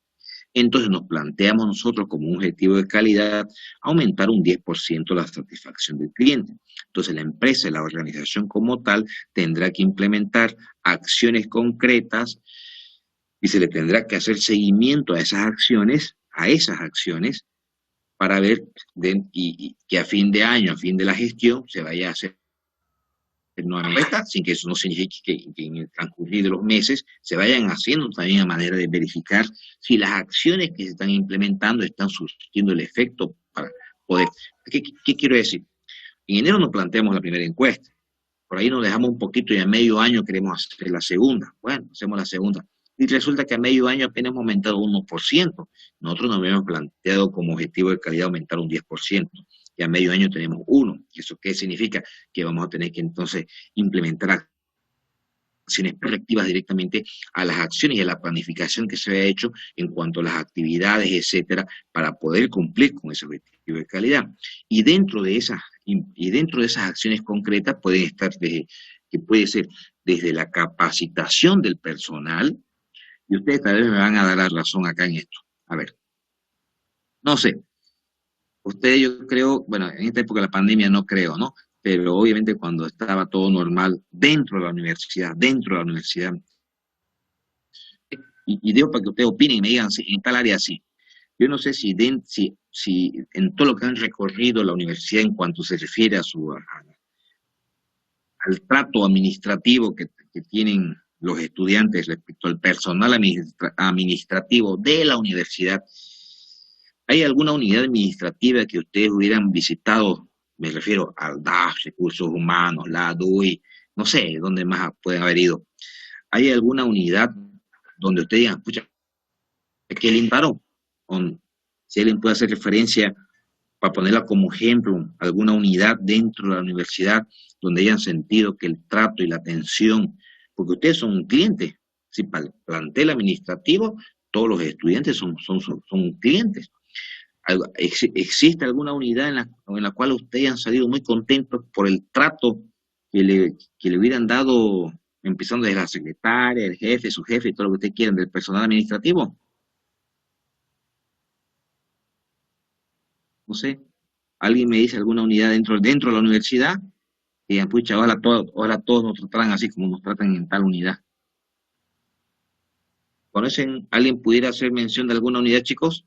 Entonces nos planteamos nosotros como un objetivo de calidad aumentar un 10% la satisfacción del cliente. Entonces la empresa y la organización como tal tendrá que implementar acciones concretas y se le tendrá que hacer seguimiento a esas acciones, para ver que a fin de año, a fin de la gestión, se vaya a hacer nuevamente, sin que eso no signifique que en el transcurrir de los meses se vayan haciendo también a manera de verificar si las acciones que se están implementando están surtiendo el efecto para poder... ¿Qué quiero decir? En enero nos planteamos la primera encuesta, por ahí nos dejamos un poquito y a medio año queremos hacer la segunda. Bueno, hacemos la segunda. Y resulta que a medio año apenas hemos aumentado 1%. Nosotros nos habíamos planteado como objetivo de calidad aumentar un 10%. Y a medio año tenemos 1%. ¿Eso qué significa? Que vamos a tener que entonces implementar acciones correctivas directamente a las acciones y a la planificación que se había hecho en cuanto a las actividades, etcétera, para poder cumplir con ese objetivo de calidad. Y dentro de esas acciones concretas pueden estar que puede ser desde la capacitación del personal, y ustedes tal vez me van a dar la razón acá en esto. A ver, no sé, Ustedes, yo creo, bueno, en esta época de la pandemia no creo, ¿no? Pero obviamente cuando estaba todo normal dentro de la universidad, y digo para que ustedes opinen y me digan si en tal área sí. Yo no sé si en todo lo que han recorrido la universidad en cuanto se refiere al trato administrativo que tienen los estudiantes respecto al personal administrativo de la universidad, ¿hay alguna unidad administrativa que ustedes hubieran visitado? Me refiero al DAF, Recursos Humanos, la ADUI, no sé dónde más pueden haber ido. ¿Hay alguna unidad donde ustedes digan, escucha, qué lindo? Si alguien puede hacer referencia, para ponerla como ejemplo, alguna unidad dentro de la universidad donde hayan sentido que el trato y la atención, porque ustedes son un cliente, si para el plantel administrativo, todos los estudiantes son clientes. ¿Existe alguna unidad en la cual ustedes han salido muy contentos por el trato que le hubieran dado, empezando desde la secretaria, el jefe, su jefe y todo lo que ustedes quieran del personal administrativo? No sé, alguien me dice alguna unidad dentro de la universidad, y digan, pucha, ahora todos nos tratan así como nos tratan en tal unidad. ¿Conocen? ¿Alguien pudiera hacer mención de alguna unidad, chicos?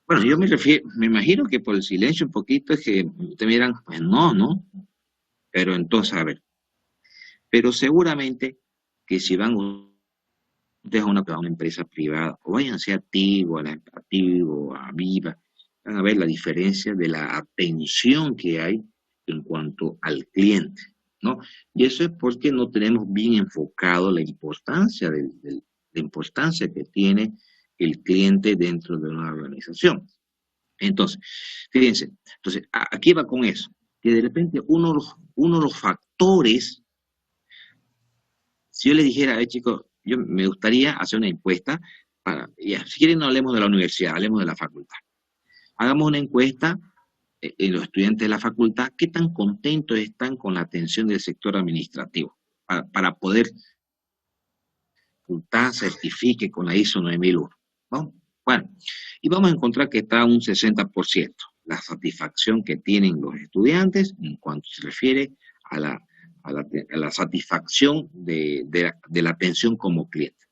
Bueno, yo me imagino que por el silencio un poquito es que ustedes me dirán, pues no, ¿no? Pero entonces, a ver, pero seguramente que si van ustedes a una empresa privada, o váyanse a Tigo, a Viva, van a ver la diferencia de la atención que hay en cuanto al cliente, ¿no? Y eso es porque no tenemos bien enfocado la importancia que tiene el cliente dentro de una organización. Entonces, fíjense, entonces, aquí va con eso, que de repente uno de los factores, si yo les dijera, chicos, yo me gustaría hacer una encuesta ya, si quieren no hablemos de la universidad, hablemos de la facultad. Hagamos una encuesta en los estudiantes de la facultad, qué tan contentos están con la atención del sector administrativo, para poder facultad certifique con la ISO 9001, ¿no? Bueno, y vamos a encontrar que está un 60%, la satisfacción que tienen los estudiantes en cuanto se refiere a la satisfacción de la atención como cliente.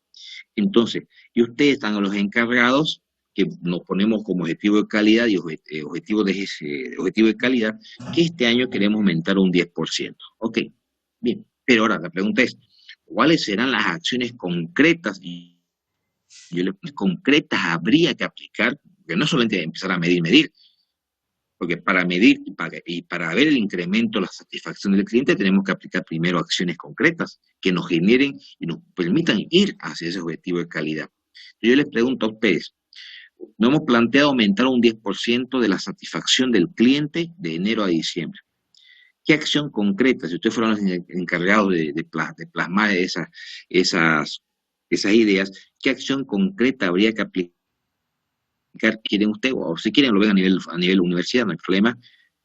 Entonces, y ustedes están los encargados, que nos ponemos como objetivo de calidad y objetivo de calidad, que este año queremos aumentar un 10%. Ok, bien, pero ahora la pregunta es, ¿cuáles serán las acciones concretas concretas habría que aplicar? Que no solamente empezar a medir, porque para medir y para ver el incremento, la satisfacción del cliente, tenemos que aplicar primero acciones concretas que nos generen y nos permitan ir hacia ese objetivo de calidad. Yo les pregunto a ustedes, nos hemos planteado aumentar un 10% de la satisfacción del cliente de enero a diciembre. ¿Qué acción concreta, si ustedes fueron los encargados de plasmar esas ideas, qué acción concreta habría que aplicar? ¿Quieren ustedes, o si quieren lo ven a nivel universidad, no hay problema,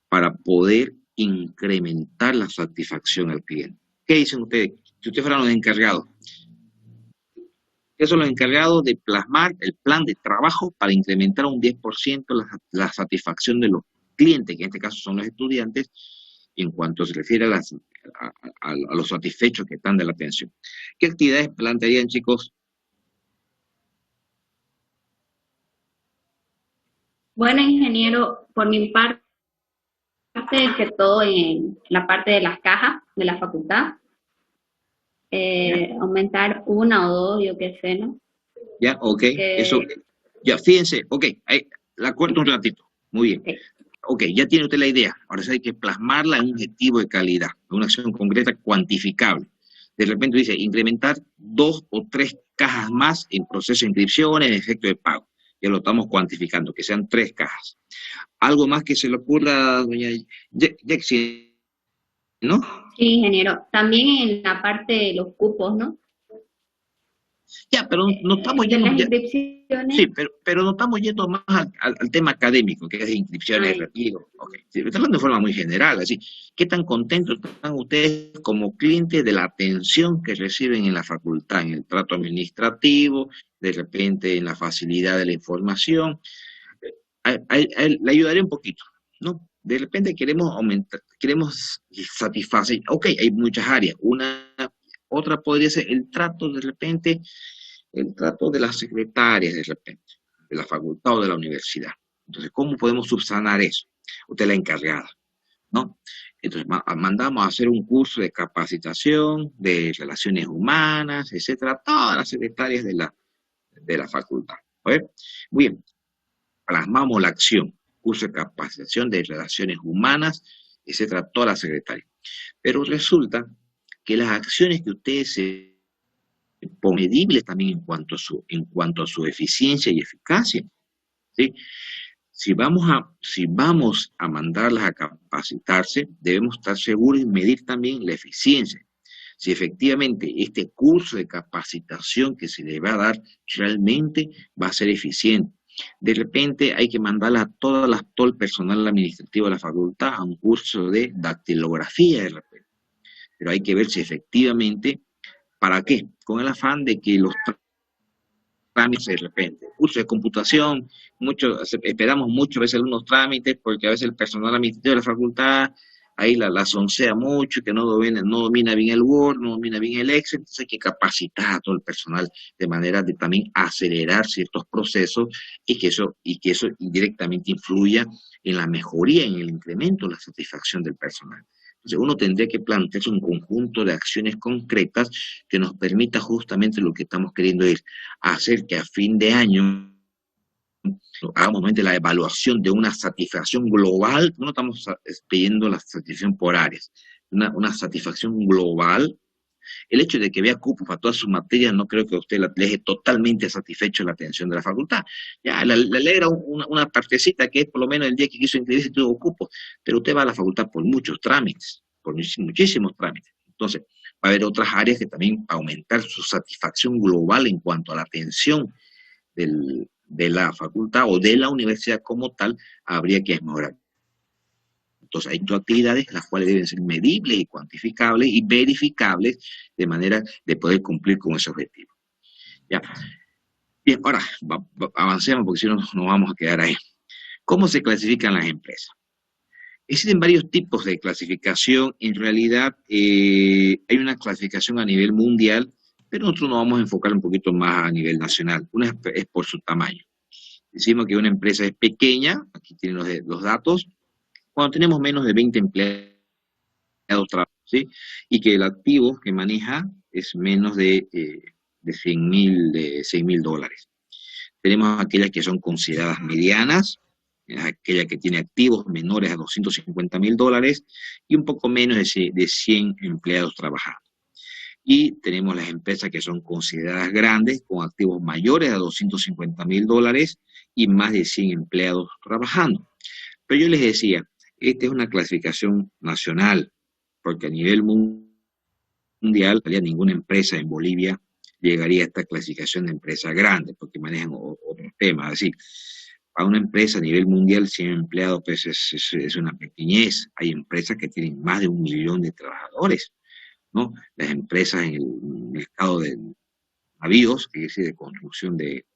para poder incrementar la satisfacción al cliente? ¿Qué dicen ustedes? Si ustedes fueran los encargados, ¿qué son los encargados de plasmar el plan de trabajo para incrementar un 10% la satisfacción de los clientes, que en este caso son los estudiantes, en cuanto se refiere a los satisfechos que están de la atención? ¿Qué actividades plantearían, chicos? Bueno, ingeniero, por mi parte, que todo en la parte de las cajas de la facultad, aumentar una o dos, yo qué sé, ¿no? Ya, ok, eso, ya, fíjense, ok, la corto un ratito, muy bien. Okay. Ok, ya tiene usted la idea, ahora sí hay que plasmarla en un objetivo de calidad, en una acción concreta cuantificable. De repente dice, incrementar 2 o 3 cajas más en proceso de inscripciones, en efecto de pago. Ya lo estamos cuantificando, que sean 3 cajas. ¿Algo más que se le ocurra, doña Jexy, no? Sí, ingeniero. También en la parte de los cupos, ¿no? Ya, pero no estamos ya... las inscripciones Sí, pero no estamos yendo más al tema académico, que es de inscripciones, retiro. Okay. Sí, estoy hablando de forma muy general, así. ¿Qué tan contentos están ustedes como clientes de la atención que reciben en la facultad, en el trato administrativo, de repente en la facilidad de la información? Le ayudaré un poquito, ¿no? De repente queremos aumentar, queremos satisfacer, ok, hay muchas áreas. Otra podría ser el trato de repente, el trato de las secretarias de repente, de la facultad o de la universidad. Entonces, ¿cómo podemos subsanar eso? Usted es la encargada, ¿no? Entonces, mandamos a hacer un curso de capacitación, de relaciones humanas, etcétera, todas las secretarias de la facultad. ¿Oye? Muy bien, plasmamos la acción, curso de capacitación de relaciones humanas, etcétera, todas las secretarias. Pero resulta que las acciones que ustedes se medibles también en cuanto a su eficiencia y eficacia, ¿sí? Si vamos a mandarlas a capacitarse, debemos estar seguros y medir también la eficiencia. Si efectivamente este curso de capacitación que se le va a dar realmente va a ser eficiente. De repente hay que mandarla a todo el personal administrativo de la facultad a un curso de dactilografía de repente. Pero hay que ver si efectivamente, ¿para qué? Con el afán de que los trámites de repente, curso de computación, esperamos muchas veces algunos trámites porque a veces el personal administrativo de la facultad ahí la soncea mucho, que no domina bien el Word, no domina bien el Excel, entonces hay que capacitar a todo el personal de manera de también acelerar ciertos procesos y que eso indirectamente influya en la mejoría, en el incremento de la satisfacción del personal. Entonces uno tendría que plantearse un conjunto de acciones concretas que nos permita justamente lo que estamos queriendo es hacer que a fin de año hagamos nuevamente la evaluación de una satisfacción global, no estamos pidiendo la satisfacción por áreas, una satisfacción global. El hecho de que vea cupos para todas sus materias no creo que a usted le deje totalmente satisfecho la atención de la facultad. Ya, le alegra una partecita que es por lo menos el día que quiso inscribirse tuvo cupos, pero usted va a la facultad por muchos trámites, por muchísimos trámites. Entonces, va a haber otras áreas que también aumentar su satisfacción global en cuanto a la atención de la facultad o de la universidad como tal, habría que mejorar. Entonces hay dos actividades las cuales deben ser medibles y cuantificables y verificables de manera de poder cumplir con ese objetivo. ¿Ya? Bien, ahora avancemos porque si no nos vamos a quedar ahí. ¿Cómo se clasifican las empresas? Existen varios tipos de clasificación. En realidad hay una clasificación a nivel mundial, pero nosotros nos vamos a enfocar un poquito más a nivel nacional. Una es por su tamaño. Decimos que una empresa es pequeña, aquí tienen los datos, cuando tenemos menos de 20 empleados, ¿sí? Y que el activo que maneja es menos de $100,000 Tenemos aquellas que son consideradas medianas, aquella que tiene activos menores a $250,000 y un poco menos de 100 empleados trabajando. Y tenemos las empresas que son consideradas grandes, con activos mayores a $250,000 y más de 100 empleados trabajando. Pero yo les decía, esta es una clasificación nacional, porque a nivel mundial, ninguna empresa en Bolivia llegaría a esta clasificación de empresa grande, porque manejan otros temas. Es decir, para una empresa a nivel mundial, 100 empleados, pues es una pequeñez. Hay empresas que tienen más de 1 millón de trabajadores, ¿no? Las empresas en el mercado de navíos, que es de construcción de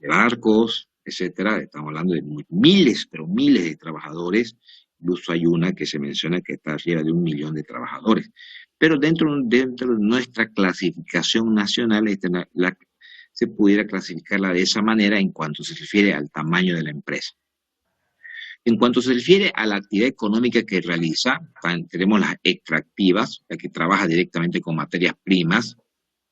barcos, etcétera, estamos hablando de miles, pero miles de trabajadores. Incluso hay una que se menciona que está arriba de 1 millón de trabajadores. Pero dentro de nuestra clasificación nacional, se pudiera clasificarla de esa manera en cuanto se refiere al tamaño de la empresa. En cuanto se refiere a la actividad económica que realiza, tenemos las extractivas, la que trabaja directamente con materias primas,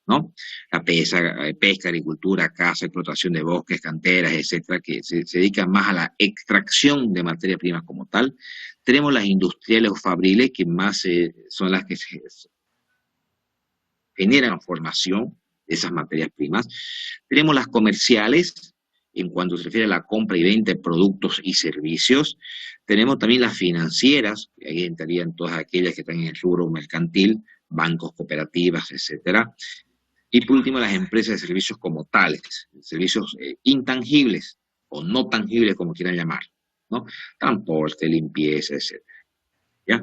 ¿no? La pesca, agricultura, caza, explotación de bosques, canteras, etcétera, que se dedican más a la extracción de materias primas como tal. Tenemos las industriales o fabriles, que más son las que generan formación de esas materias primas. Tenemos las comerciales, en cuanto se refiere a la compra y venta de productos y servicios. Tenemos también las financieras, que ahí entrarían todas aquellas que están en el rubro mercantil, bancos, cooperativas, etcétera. Y por último, las empresas de servicios como tales, servicios intangibles o no tangibles, como quieran llamar, ¿no? Transporte, limpieza, etcétera. ¿Ya?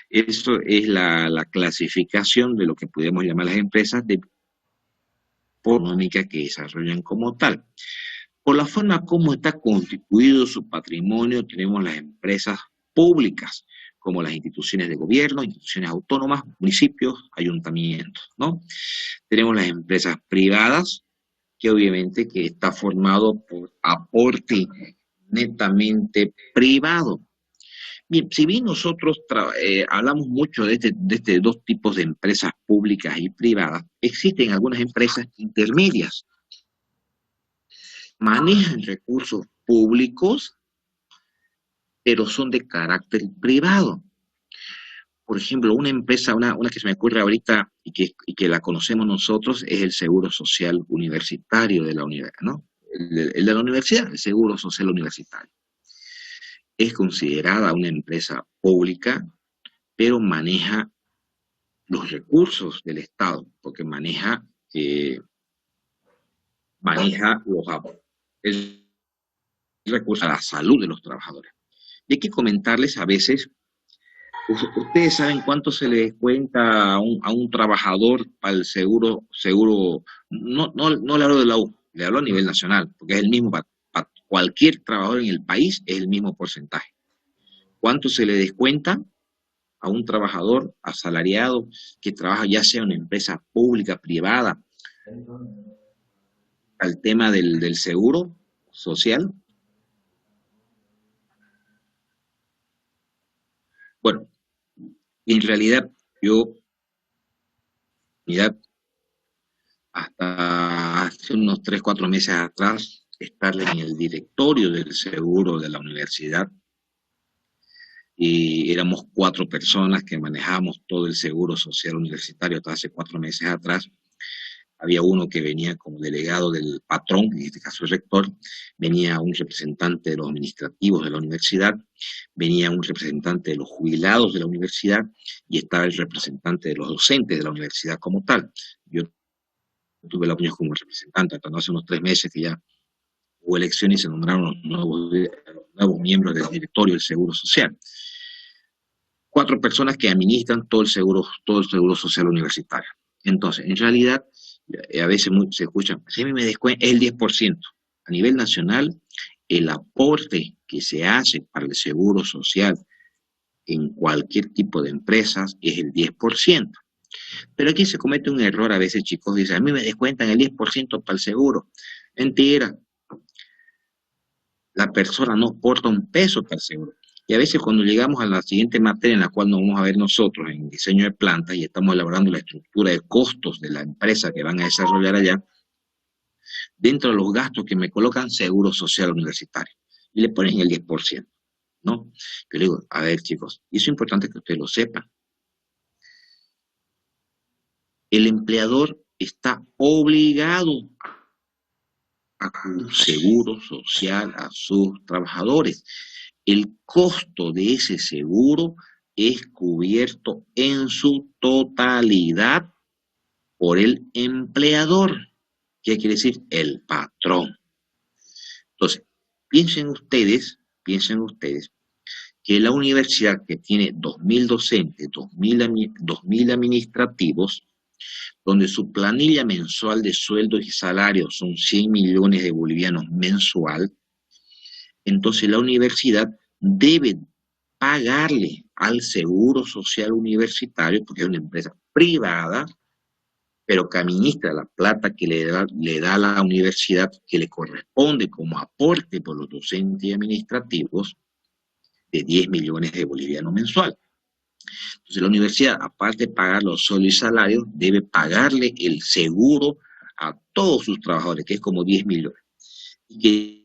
Eso es la clasificación de lo que podemos llamar las empresas de económica que desarrollan como tal. Por la forma como está constituido su patrimonio, tenemos las empresas públicas, como las instituciones de gobierno, instituciones autónomas, municipios, ayuntamientos, ¿no? Tenemos las empresas privadas, que obviamente que está formado por aporte netamente privado. Bien, si bien nosotros hablamos mucho de este dos tipos de empresas públicas y privadas, existen algunas empresas intermedias. Manejan recursos públicos, pero son de carácter privado. Por ejemplo, una empresa, una que se me ocurre ahorita y que la conocemos nosotros, es el Seguro Social Universitario de la universidad, ¿no? El de la universidad, el Seguro Social Universitario. Es considerada una empresa pública, pero maneja los recursos del Estado, porque maneja el recurso a la salud de los trabajadores. Y hay que comentarles a veces, ustedes saben cuánto se le descuenta a un trabajador para el seguro, no le hablo de la U, le hablo a nivel nacional, porque es el mismo para cualquier trabajador en el país, es el mismo porcentaje. ¿Cuánto se le descuenta a un trabajador asalariado que trabaja ya sea en una empresa pública, privada, al tema del seguro social? Bueno, en realidad mirad, hasta hace unos 3, 4 meses atrás, estar en el directorio del seguro de la universidad, y éramos 4 personas que manejábamos todo el seguro social universitario hasta hace 4 meses atrás. Había uno que venía como delegado del patrón, en este caso el rector, venía un representante de los administrativos de la universidad, venía un representante de los jubilados de la universidad y estaba el representante de los docentes de la universidad como tal. Yo tuve la oportunidad como representante, hasta hace unos 3 meses que ya hubo elecciones y se nombraron los nuevos miembros del directorio del Seguro Social. 4 personas que administran todo el seguro social universitario. Entonces, en realidad, a veces se escucha, si a mí me descuentan, es el 10%. A nivel nacional, el aporte que se hace para el seguro social en cualquier tipo de empresas es el 10%. Pero aquí se comete un error a veces, chicos, dicen, a mí me descuentan el 10% para el seguro. Mentira. La persona no aporta un peso para el seguro. Y a veces cuando llegamos a la siguiente materia en la cual nos vamos a ver nosotros en diseño de plantas y estamos elaborando la estructura de costos de la empresa que van a desarrollar allá, dentro de los gastos que me colocan, seguro social universitario. Y le ponen el 10%, ¿no? Yo le digo, a ver chicos, y eso es importante que ustedes lo sepan. El empleador está obligado a un seguro social a sus trabajadores. El costo de ese seguro es cubierto en su totalidad por el empleador. ¿Qué quiere decir? El patrón. Entonces, piensen ustedes que la universidad que tiene 2.000 docentes, 2.000 administrativos, donde su planilla mensual de sueldos y salarios son 100 millones de bolivianos mensual, entonces la universidad debe pagarle al Seguro Social Universitario, porque es una empresa privada, pero que administra la plata que le da a la universidad, que le corresponde como aporte por los docentes y administrativos, de 10 millones de bolivianos mensual. Entonces la universidad, aparte de pagar los sueldos y salarios, debe pagarle el seguro a todos sus trabajadores, que es como 10 millones, y que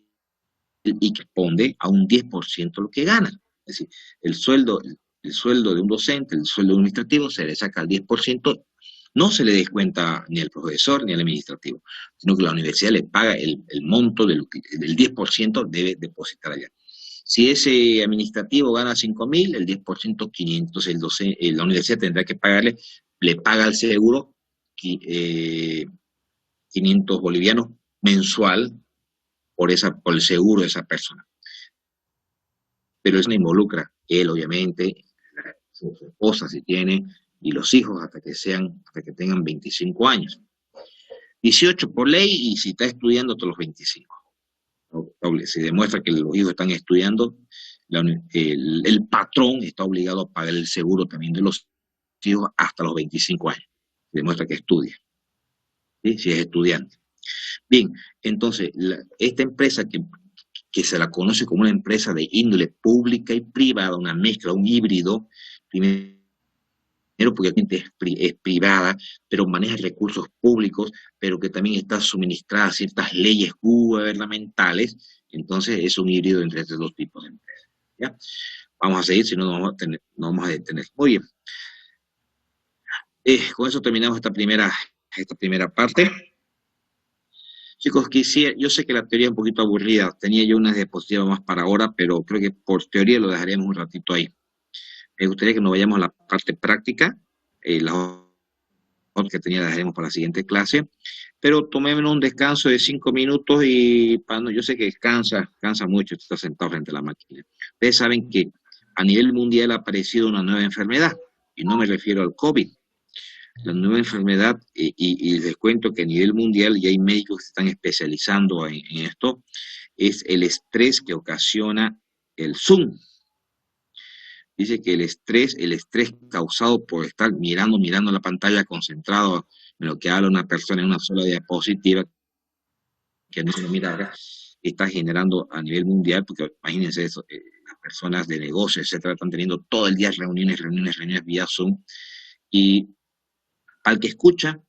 responde a un 10% de lo que gana. Es decir, el sueldo de un docente, el sueldo administrativo, se le saca el 10%, no se le descuenta ni al profesor ni al administrativo, sino que la universidad le paga el monto del 10% debe depositar allá. Si ese administrativo gana 5.000, el 10% 500, la universidad tendrá que pagarle, le paga al seguro 500 bolivianos mensual por el seguro de esa persona. Pero eso no involucra él, obviamente, su esposa si tiene, y los hijos hasta que tengan 25 años. 18 por ley, y si está estudiando hasta los 25. Se demuestra que los hijos están estudiando, el patrón está obligado a pagar el seguro también de los hijos hasta los 25 años. Se demuestra que estudia, ¿sí? Si es estudiante. Bien, entonces, esta empresa que se la conoce como una empresa de índole pública y privada, una mezcla, un híbrido, primero porque es privada, pero maneja recursos públicos, pero que también está suministrada a ciertas leyes gubernamentales, entonces es un híbrido entre estos dos tipos de empresas. ¿Ya? Vamos a seguir, si no nos vamos a detener. Muy bien. Con eso terminamos esta primera parte. Chicos, yo sé que la teoría es un poquito aburrida, tenía yo unas diapositivas más para ahora, pero creo que por teoría lo dejaremos un ratito ahí. Me gustaría que nos vayamos a la parte práctica, las otras que tenía las dejaremos para la siguiente clase, pero tomémonos un descanso de 5 minutos y yo sé que cansa mucho estar sentado frente a la máquina. Ustedes saben que a nivel mundial ha aparecido una nueva enfermedad, y no me refiero al COVID. La nueva enfermedad, y les cuento que a nivel mundial, y hay médicos que se están especializando en esto, es el estrés que ocasiona el Zoom. Dice que el estrés causado por estar mirando la pantalla concentrado en lo que habla una persona en una sola diapositiva, que no se lo mira, está generando a nivel mundial, porque imagínense eso, las personas de negocios, etcétera, están teniendo todo el día reuniones vía Zoom, y para el que escucha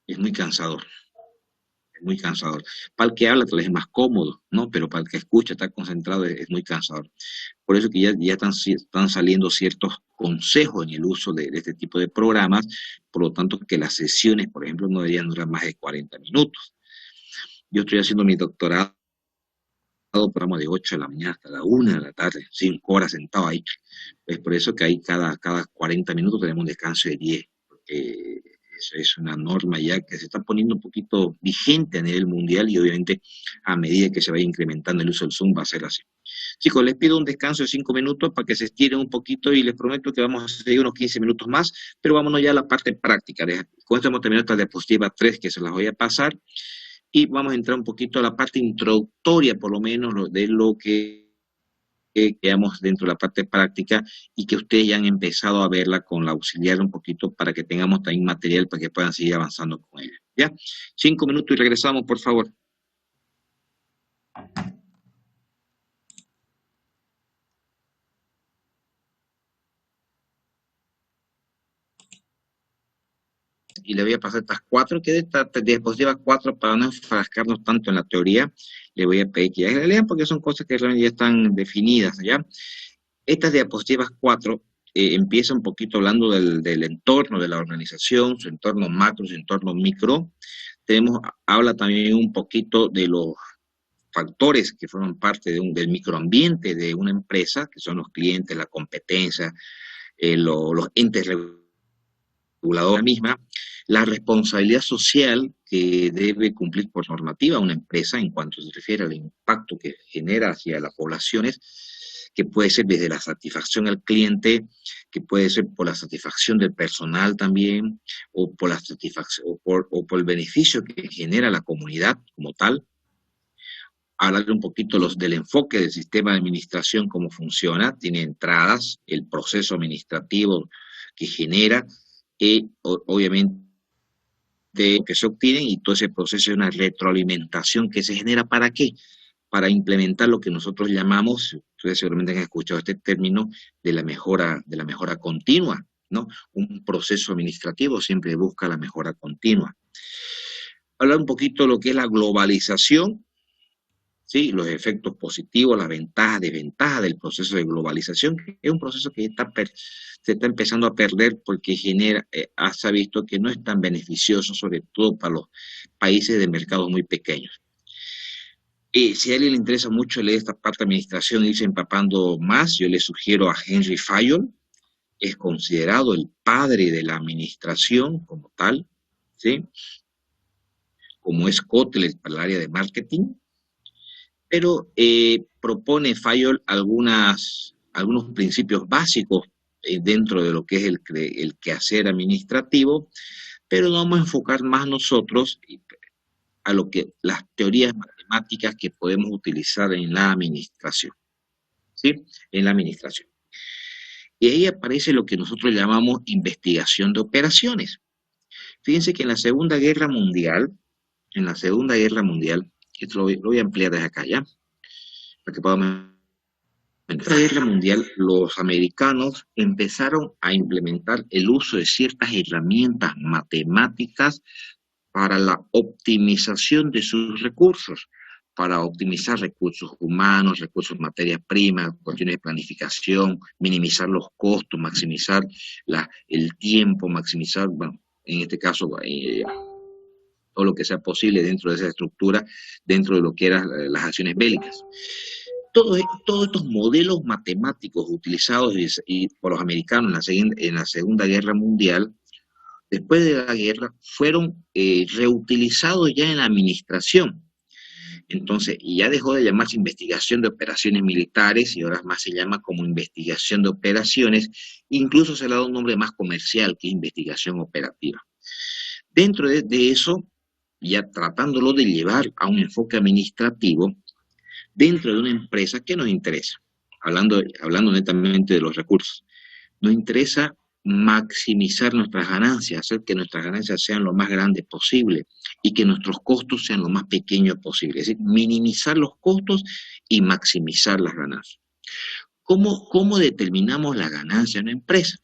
es muy cansador. Muy cansador. Para el que habla tal vez es más cómodo, ¿no? Pero para el que escucha, está concentrado, es muy cansador. Por eso que ya están saliendo ciertos consejos en el uso de este tipo de programas, por lo tanto que las sesiones, por ejemplo, no deberían durar más de 40 minutos. Yo estoy haciendo mi doctorado, programa de 8 de la mañana hasta la 1 de la tarde, 5 horas sentado ahí. Es por eso que ahí cada 40 minutos tenemos un descanso de 10, porque eso es una norma ya que se está poniendo un poquito vigente a nivel mundial, y obviamente a medida que se vaya incrementando el uso del Zoom va a ser así. Chicos, les pido un descanso de 5 minutos para que se estiren un poquito, y les prometo que vamos a seguir unos 15 minutos más, pero vámonos ya a la parte práctica. Con esto hemos terminado esta diapositiva 3 que se las voy a pasar, y vamos a entrar un poquito a la parte introductoria, por lo menos, de lo que quedamos dentro de la parte práctica, y que ustedes ya han empezado a verla con la auxiliar un poquito para que tengamos también material para que puedan seguir avanzando con ella. ¿Ya? 5 minutos y regresamos, por favor. Y le voy a pasar estas 4, que de esta diapositiva 4, para no enfrascarnos tanto en la teoría, le voy a pedir que ya la lean, porque son cosas que realmente ya están definidas, ¿ya? Estas diapositivas 4 empieza un poquito hablando del entorno de la organización, su entorno macro, su entorno micro. Habla también un poquito de los factores que forman parte del microambiente de una empresa, que son los clientes, la competencia, los entes reguladores misma, la responsabilidad social que debe cumplir por normativa una empresa en cuanto se refiere al impacto que genera hacia las poblaciones, que puede ser desde la satisfacción al cliente, que puede ser por la satisfacción del personal también, o por la satisfacción, o por el beneficio que genera la comunidad como tal. Hablar un poquito del enfoque del sistema de administración, cómo funciona, tiene entradas, el proceso administrativo que genera, obviamente que se obtienen, y todo ese proceso es una retroalimentación que se genera. ¿Para qué? Para implementar lo que nosotros llamamos, ustedes seguramente han escuchado este término, de la mejora continua, ¿no? Un proceso administrativo siempre busca la mejora continua. Hablar un poquito de lo que es la globalización, ¿sí? Los efectos positivos, las ventajas, desventajas del proceso de globalización, que es un proceso que se está empezando a perder, porque se ha visto que no es tan beneficioso, sobre todo para los países de mercados muy pequeños. Si a alguien le interesa mucho leer esta parte de administración y irse empapando más, yo le sugiero a Henry Fayol. Es considerado el padre de la administración como tal. ¿sí? Como es Kotler para el área de marketing, pero propone Fayol algunos principios básicos dentro de lo que es el quehacer administrativo, pero nos vamos a enfocar más nosotros a lo que las teorías matemáticas que podemos utilizar en la administración, ¿sí? En la administración. Y ahí aparece lo que nosotros llamamos investigación de operaciones. Fíjense que en la Segunda Guerra Mundial, esto lo voy a ampliar desde acá ya, para que podamos. En la Segunda Guerra Mundial, los americanos empezaron a implementar el uso de ciertas herramientas matemáticas para la optimización de sus recursos, para optimizar recursos humanos, recursos de materias primas, cuestiones de planificación, minimizar los costos, maximizar el tiempo, maximizar, bueno, en este caso, todo lo que sea posible dentro de esa estructura, dentro de lo que eran las acciones bélicas. Todos estos modelos matemáticos utilizados por los americanos en la Segunda Guerra Mundial, después de la guerra, fueron reutilizados ya en la administración. Entonces, ya dejó de llamarse investigación de operaciones militares y ahora más se llama como investigación de operaciones, incluso se le ha dado un nombre más comercial que investigación operativa. Dentro de eso, ya tratándolo de llevar a un enfoque administrativo, dentro de una empresa, ¿qué nos interesa? Hablando netamente de los recursos, nos interesa maximizar nuestras ganancias, hacer que nuestras ganancias sean lo más grandes posible y que nuestros costos sean lo más pequeños posible, es decir, minimizar los costos y maximizar las ganancias. ¿Cómo determinamos la ganancia en una empresa?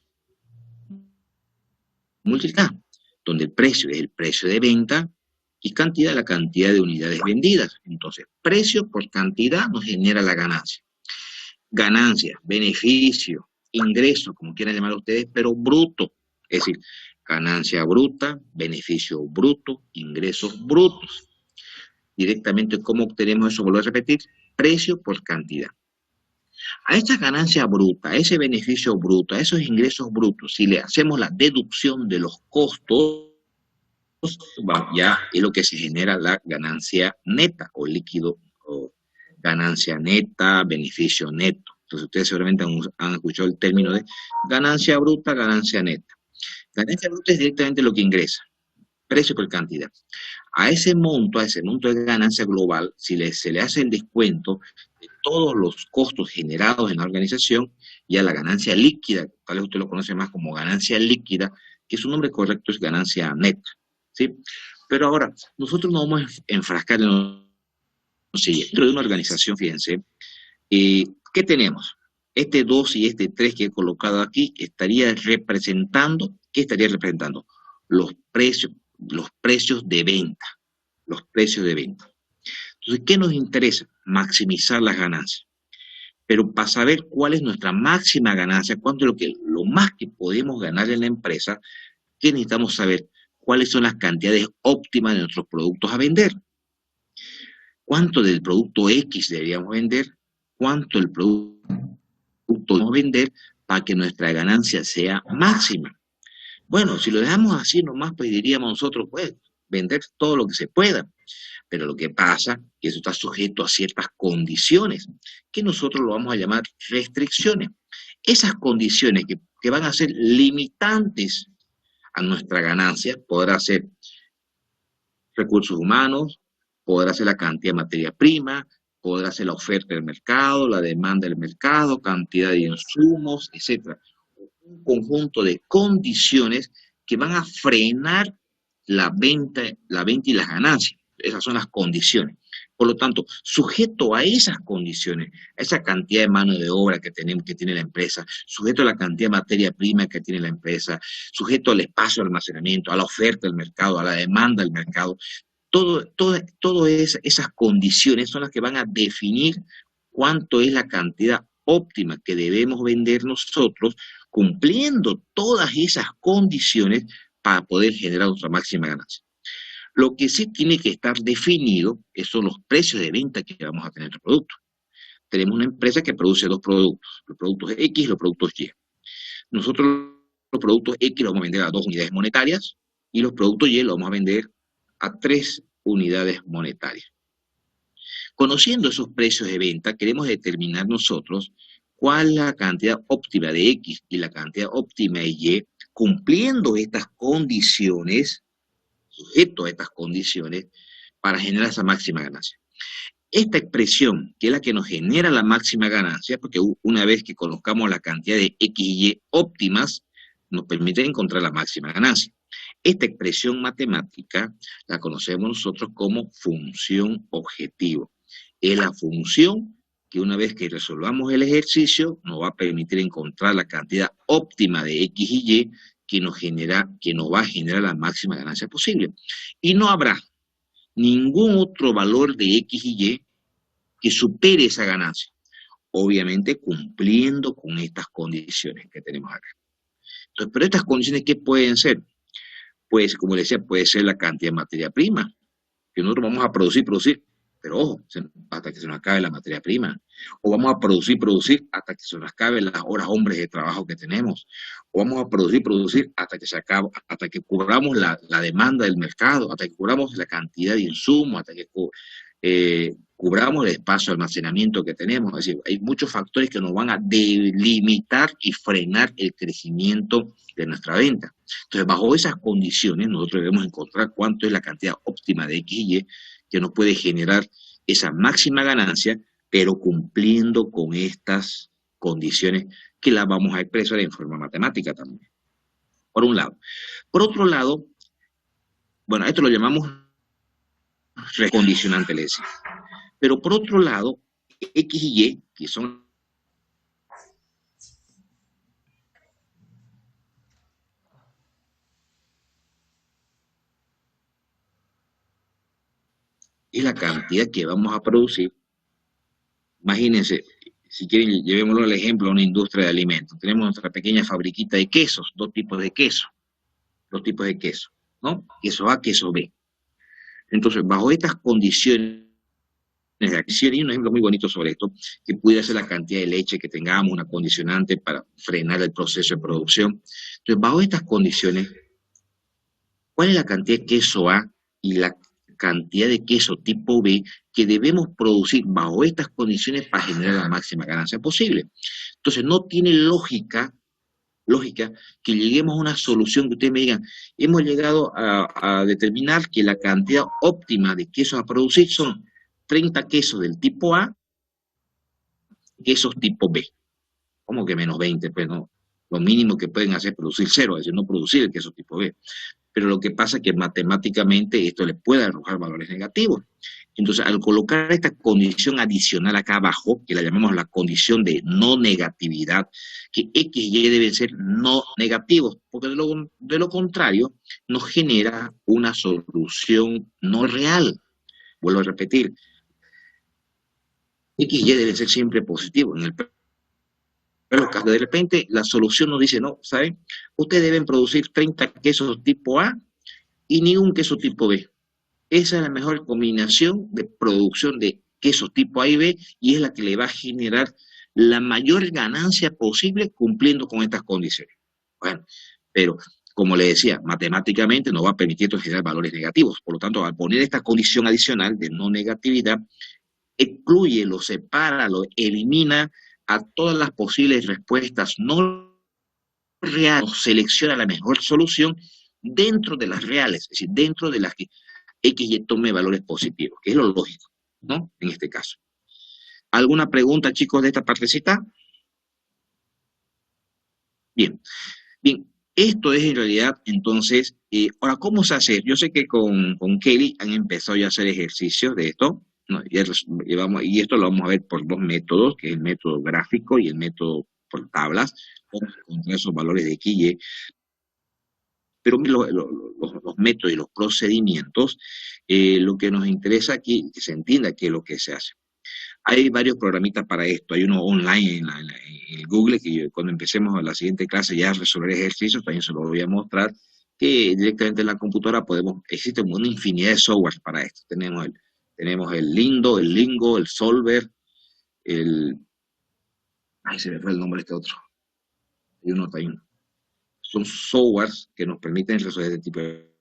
Multiplicar, donde el precio es el precio de venta y cantidad la cantidad de unidades vendidas. Entonces, precio por cantidad nos genera la ganancia. Ganancia, beneficio, ingreso, como quieran llamarlo ustedes, pero bruto. Es decir, ganancia bruta, beneficio bruto, ingresos brutos. Directamente, ¿cómo obtenemos eso? Vuelvo a repetir, precio por cantidad. A esta ganancia bruta, a ese beneficio bruto, a esos ingresos brutos, si le hacemos la deducción de los costos, ya es lo que se genera la ganancia neta o líquido, o ganancia neta, beneficio neto. Entonces ustedes seguramente han escuchado el término de ganancia bruta, ganancia neta. Ganancia bruta es directamente lo que ingresa, precio por cantidad. A ese monto de ganancia global, si se le hace el descuento de todos los costos generados en la organización, ya la ganancia líquida, tal vez usted lo conoce más como ganancia líquida, que su nombre correcto es ganancia neta, ¿sí? Pero ahora, nosotros nos vamos a enfrascar en lo siguiente. Dentro de una organización, fíjense, ¿qué tenemos? Este 2 y este 3 que he colocado aquí estaría representando, ¿qué estaría representando? Los precios de venta. Los precios de venta. Entonces, ¿qué nos interesa? Maximizar las ganancias. Pero para saber cuál es nuestra máxima ganancia, cuánto es lo más que podemos ganar en la empresa, ¿qué necesitamos saber? ¿Cuáles son las cantidades óptimas de nuestros productos a vender? ¿Cuánto del producto X deberíamos vender? ¿Cuánto el producto debemos vender para que nuestra ganancia sea máxima? Bueno, si lo dejamos así nomás, pues diríamos nosotros, pues, vender todo lo que se pueda. Pero lo que pasa es que eso está sujeto a ciertas condiciones, que nosotros lo vamos a llamar restricciones. Esas condiciones que van a ser limitantes a nuestra ganancia, podrá ser recursos humanos, podrá ser la cantidad de materia prima, podrá ser la oferta del mercado, la demanda del mercado, cantidad de insumos, etc. Un conjunto de condiciones que van a frenar la venta y las ganancias. Esas son las condiciones. Por lo tanto, sujeto a esas condiciones, a esa cantidad de mano de obra que tiene la empresa, sujeto a la cantidad de materia prima que tiene la empresa, sujeto al espacio de almacenamiento, a la oferta del mercado, a la demanda del mercado, todas esas condiciones son las que van a definir cuánto es la cantidad óptima que debemos vender nosotros, cumpliendo todas esas condiciones para poder generar nuestra máxima ganancia. Lo que sí tiene que estar definido son los precios de venta que vamos a tener el producto. Tenemos una empresa que produce dos productos, los productos X y los productos Y. Nosotros los productos X los vamos a vender a 2 unidades monetarias y los productos Y los vamos a vender a 3 unidades monetarias. Conociendo esos precios de venta, queremos determinar nosotros cuál es la cantidad óptima de X y la cantidad óptima de Y, cumpliendo estas condiciones, sujeto a estas condiciones, para generar esa máxima ganancia. Esta expresión, que es la que nos genera la máxima ganancia, porque una vez que conozcamos la cantidad de X y Y óptimas, nos permite encontrar la máxima ganancia. Esta expresión matemática la conocemos nosotros como función objetivo. Es la función que una vez que resolvamos el ejercicio nos va a permitir encontrar la cantidad óptima de X y Y que nos va a generar la máxima ganancia posible. Y no habrá ningún otro valor de X y Y que supere esa ganancia, obviamente cumpliendo con estas condiciones que tenemos acá. Entonces, pero estas condiciones, ¿qué pueden ser? Pues, como les decía, puede ser la cantidad de materia prima, que nosotros vamos a producir, pero ojo, hasta que se nos acabe la materia prima. O vamos a producir hasta que se nos acabe las horas hombres de trabajo que tenemos. O vamos a producir hasta que se acabe, hasta que cubramos la demanda del mercado, hasta que cubramos la cantidad de insumos, hasta que cubramos el espacio de almacenamiento que tenemos. Es decir, hay muchos factores que nos van a delimitar y frenar el crecimiento de nuestra venta. Entonces, bajo esas condiciones, nosotros debemos encontrar cuánto es la cantidad óptima de X y Y que nos puede generar esa máxima ganancia, pero cumpliendo con estas condiciones que las vamos a expresar en forma matemática también. Por un lado. Por otro lado, bueno, esto lo llamamos recondicionante, le decía. Pero por otro lado, X y Y, que son es la cantidad que vamos a producir. Imagínense, si quieren, llevémoslo al ejemplo a una industria de alimentos. Tenemos nuestra pequeña fabriquita de quesos, dos tipos de queso, ¿no? Queso A, queso B. Entonces, bajo estas condiciones de acción, y un ejemplo muy bonito sobre esto, que pudiera ser la cantidad de leche que tengamos, una condicionante para frenar el proceso de producción. Entonces, bajo estas condiciones, ¿cuál es la cantidad de queso A y la cantidad de queso tipo B que debemos producir bajo estas condiciones para generar la máxima ganancia posible? Entonces, no tiene lógica que lleguemos a una solución que ustedes me digan, hemos llegado a determinar que la cantidad óptima de quesos a producir son 30 quesos del tipo A, quesos tipo B. ¿Cómo que menos 20? Pues no, lo mínimo que pueden hacer es producir 0, es decir, no producir el queso tipo B. Pero lo que pasa es que matemáticamente esto les puede arrojar valores negativos. Entonces, al colocar esta condición adicional acá abajo, que la llamamos la condición de no negatividad, que X y Y deben ser no negativos, porque de lo contrario nos genera una solución no real. Vuelvo a repetir, X y Y deben ser siempre positivos. Pero de repente la solución nos dice, no, ¿saben? Ustedes deben producir 30 quesos tipo A y ni un queso tipo B. Esa es la mejor combinación de producción de quesos tipo A y B y es la que le va a generar la mayor ganancia posible cumpliendo con estas condiciones. Bueno, pero como le decía, matemáticamente nos va a permitir generar valores negativos. Por lo tanto, al poner esta condición adicional de no negatividad, excluye, lo separa, lo elimina a todas las posibles respuestas no reales, selecciona la mejor solución dentro de las reales, es decir, dentro de las que X y tome valores positivos, que es lo lógico, ¿no? En este caso. ¿Alguna pregunta, chicos, de esta partecita? Bien, bien. Esto es en realidad, entonces, ahora, ¿cómo se hace? Yo sé que con Kelly han empezado ya a hacer ejercicios de esto, ¿no? Y esto lo vamos a ver por dos métodos, que es el método gráfico y el método por tablas, cómo encontrar esos valores de X y Y. Pero los métodos y los procedimientos, lo que nos interesa aquí, que se entienda qué es lo que se hace. Hay varios programitas para esto, hay uno online en Google, que cuando empecemos la siguiente clase ya a resolver ejercicios, también se lo voy a mostrar, que directamente en la computadora existe una infinidad de software para esto. Tenemos el Lindo, el Lingo, el Solver, se me fue el nombre de este otro. Hay uno. Son softwares que nos permiten resolver este tipo de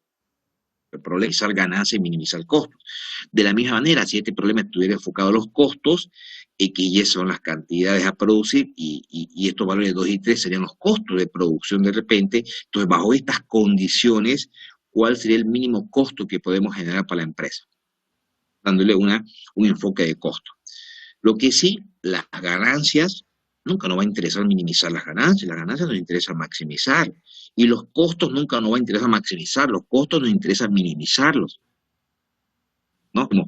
minimizar ganancias y minimizar costos. De la misma manera, si este problema estuviera enfocado a los costos, X y Y son las cantidades a producir y estos valores 2 y 3 serían los costos de producción de repente. Entonces, bajo estas condiciones, ¿cuál sería el mínimo costo que podemos generar para la empresa? Dándole un enfoque de costo. Lo que sí, las ganancias, nunca nos va a interesar minimizar las ganancias nos interesa maximizar. Y los costos nunca nos va a interesar maximizar, los costos nos interesa minimizarlos. ¿No? Como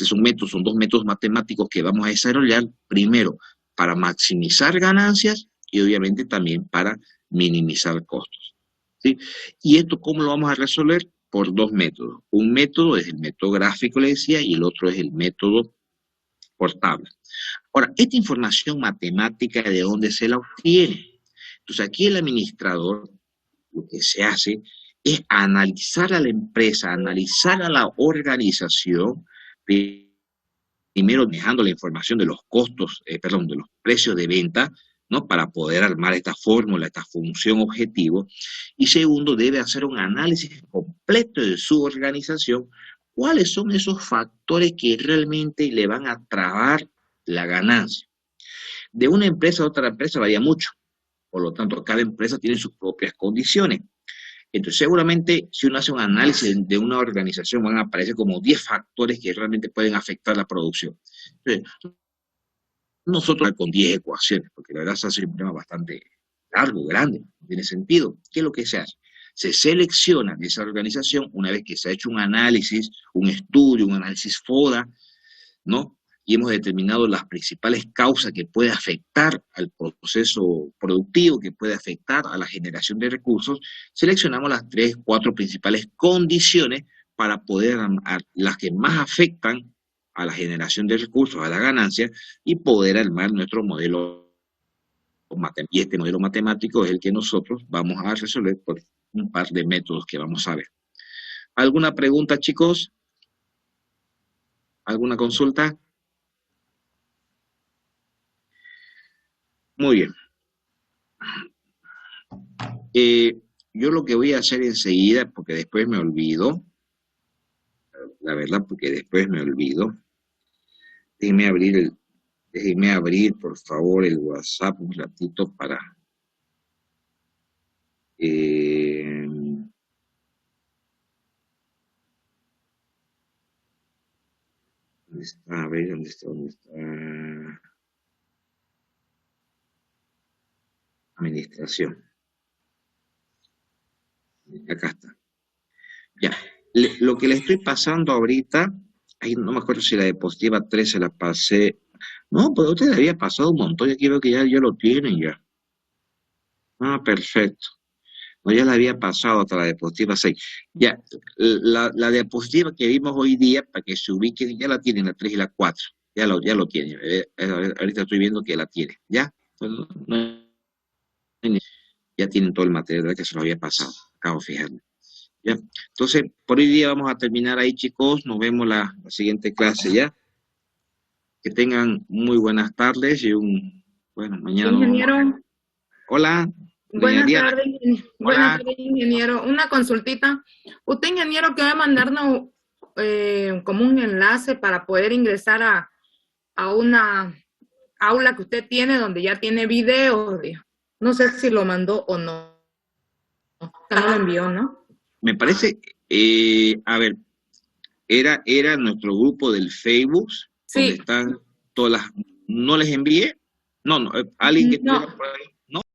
son dos métodos matemáticos que vamos a desarrollar, primero, para maximizar ganancias y obviamente también para minimizar costos. ¿Sí? ¿Y esto cómo lo vamos a resolver? Por dos métodos. Un método es el método gráfico, le decía, y el otro es el método por tabla. Ahora, esta información matemática, ¿de dónde se la obtiene? Entonces, aquí el administrador, lo que se hace es analizar a la empresa, analizar a la organización, primero dejando la información de los costos, de los precios de venta, ¿no? Para poder armar esta fórmula, esta función objetivo. Y segundo, debe hacer un análisis completo de su organización, cuáles son esos factores que realmente le van a trabar la ganancia. De una empresa a otra empresa varía mucho, por lo tanto, cada empresa tiene sus propias condiciones. Entonces, seguramente, si uno hace un análisis de una organización, van a aparecer como 10 factores que realmente pueden afectar la producción. Entonces, nosotros con 10 ecuaciones, porque la verdad se hace un problema bastante largo, grande, no tiene sentido. ¿Qué es lo que se hace? Se selecciona de esa organización, una vez que se ha hecho un análisis, un estudio, un análisis FODA, ¿no? Y hemos determinado las principales causas que puede afectar al proceso productivo, que puede afectar a la generación de recursos, seleccionamos las 3, 4 principales condiciones para poder, las que más afectan a la generación de recursos, a la ganancia, y poder armar nuestro modelo matemático. Y este modelo matemático es el que nosotros vamos a resolver por un par de métodos que vamos a ver. ¿Alguna pregunta, chicos? ¿Alguna consulta? Muy bien. Yo lo que voy a hacer enseguida, porque después me olvido, la verdad, porque después me olvido, déjenme abrir, por favor, el WhatsApp un ratito para... ¿dónde está? A ver, ¿dónde está? Administración. Acá está. Ya. Lo que le estoy pasando ahorita, ahí no me acuerdo si la diapositiva 3 se la pasé. No, pues usted le había pasado un montón, y aquí veo que ya lo tienen ya. Ah, perfecto. No, ya la había pasado hasta la diapositiva 6. Ya, la diapositiva que vimos hoy día, para que se ubiquen, ya la tienen, la 3 y la 4. Ya lo tienen. Ahorita estoy viendo que la tienen. ¿Ya? Ya tienen todo el material que se lo había pasado. Acabo de fijarme. ¿Ya? Entonces, por hoy día vamos a terminar ahí, chicos. Nos vemos la siguiente clase, ¿ya? Que tengan muy buenas tardes y bueno, mañana. Ingeniero. Hola. Buenas tardes, ingeniero. Una consultita. Usted, ingeniero, que va a mandarnos como un enlace para poder ingresar a una aula que usted tiene donde ya tiene videos. No sé si lo mandó o no. No lo envió, ¿no? Me parece, a ver, era nuestro grupo del Facebook, sí, donde están todas las... ¿No les envié? No, alguien que no. por ahí.